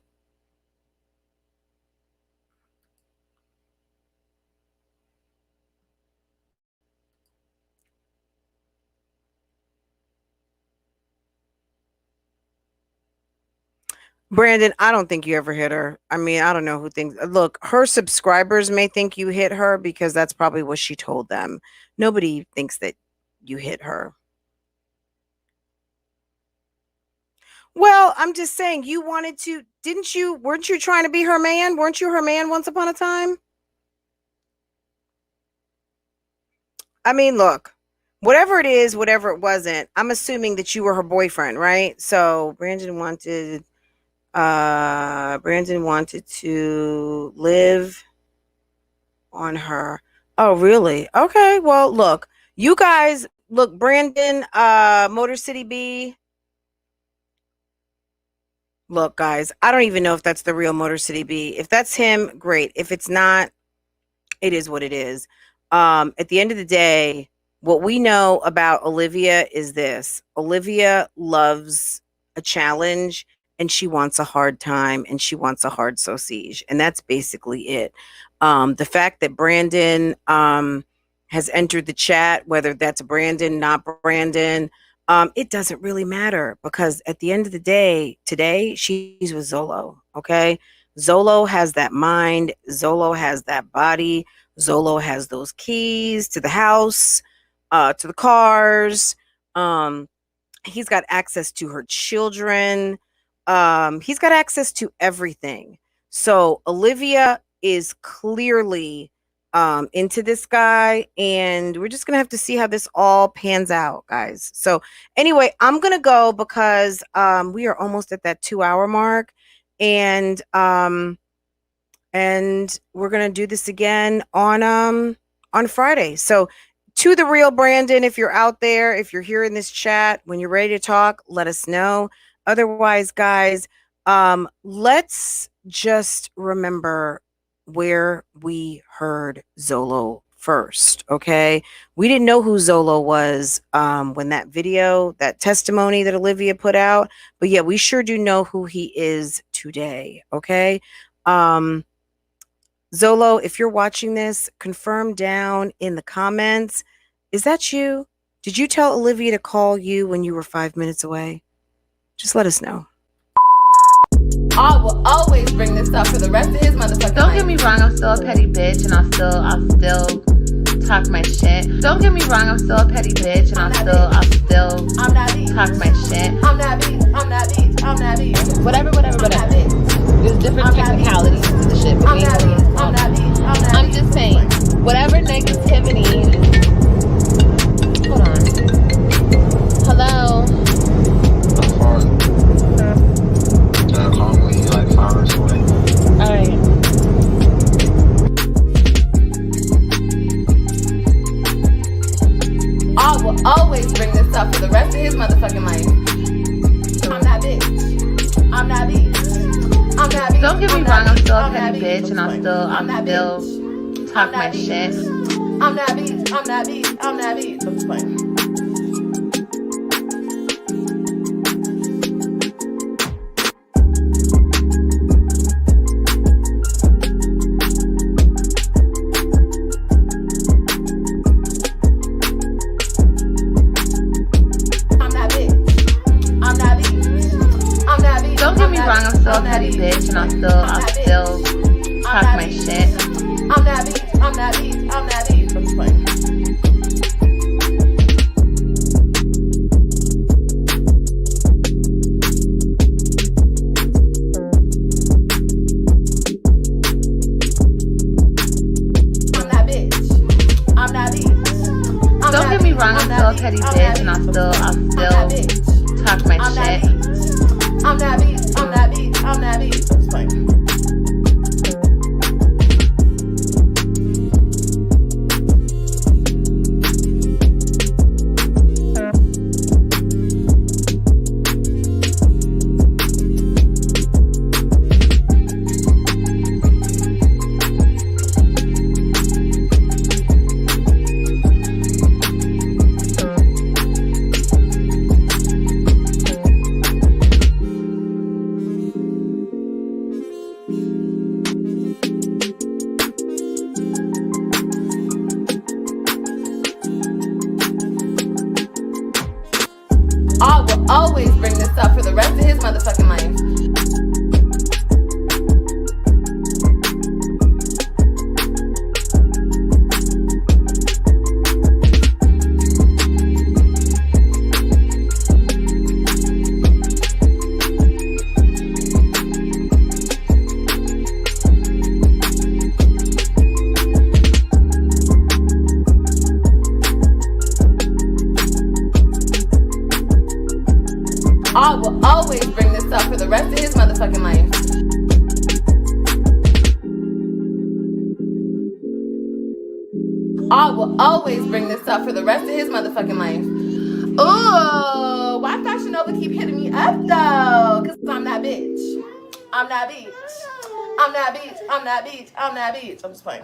Brandon, I don't think you ever hit her. I mean, I don't know who thinks. Look, her subscribers may think you hit her because that's probably what she told them. Nobody thinks that you hit her. Well, I'm just saying, you wanted to, didn't you? Weren't you trying to be her man? Weren't you her man once upon a time? I mean, look, whatever it is, whatever it wasn't, I'm assuming that you were her boyfriend, right? So Brandon wanted to live on her. Oh, really? Okay. Well, look, you guys, look, Brandon, Motor City B. Look, guys, I don't even know if that's the real Motor City B. If that's him, great. If it's not, it is what it is. At the end of the day, what we know about Olivia is this. Olivia loves a challenge, and she wants a hard time, and she wants a hard sausage. And that's basically it. The fact that Brandon has entered the chat, whether that's Brandon, not Brandon, it doesn't really matter, because at the end of the day, today, she's with Zolo, okay? Zolo has that mind. Zolo has that body. Zolo has those keys to the house, to the cars. He's got access to her children. He's got access to everything. So Olivia is clearly into this guy, and we're just gonna have to see how this all pans out, guys. So anyway, I'm gonna go because we are almost at that 2-hour mark, and we're gonna do this again on Friday. So to the real Brandon, if you're out there, if you're here in this chat, when you're ready to talk, let us know. Otherwise, guys, let's just remember where we heard Zolo first, okay? We didn't know who Zolo was when that video, that testimony that Olivia put out, but yeah, we sure do know who he is today, okay? Zolo, if you're watching this, confirm down in the comments. Is that you? Did you tell Olivia to call you when you were 5 minutes away? Just let us know. I will always bring this up for the rest of his motherfucking Don't life. get me wrong, I'm still a petty bitch and I'll still talk my shit. Don't get me wrong, I'm still a petty bitch and I'll still I'm that bitch. talk my shit. I'm that bitch. I'm that bitch. I'm that bitch. Whatever. I'm that bitch. There's different I'm that technicalities to the shit. But I'm that bitch. I'm that bitch. I'm that I'm bitch. just saying, whatever negativity. Hold on. Hello. How far? Calmly, like 5 hours away. Alright. I will always bring this up for the rest of his motherfucking life. I'm that bitch. I'm that bitch. I'm that bitch. Don't get me I'm wrong, that I'm still a I'm that petty bitch and I'll that still bitch. talk my that bitch. shit. I'm that bitch. I'm that bitch. I'm that bitch. I'm just playing. Don't get me wrong, I'm still a petty bitch and I'll still talk my shit. I'm that bitch. I'm that bitch. I'm that bitch. I'm just playing. Don't get me wrong, I'm still a petty bitch and I'll still talk my shit. I'm that bitch. I'm that bitch. I'm that bitch. I'm just playing. I will always bring this up for the rest of his motherfucking life. I will always bring this up for the rest of his motherfucking life. I will always bring this up for the rest of his motherfucking life. Ooh, why Fashion Nova keep hitting me up though? Cause I'm that bitch. I'm that bitch. I'm that bitch. I'm that bitch. I'm that bitch. I'm just playing.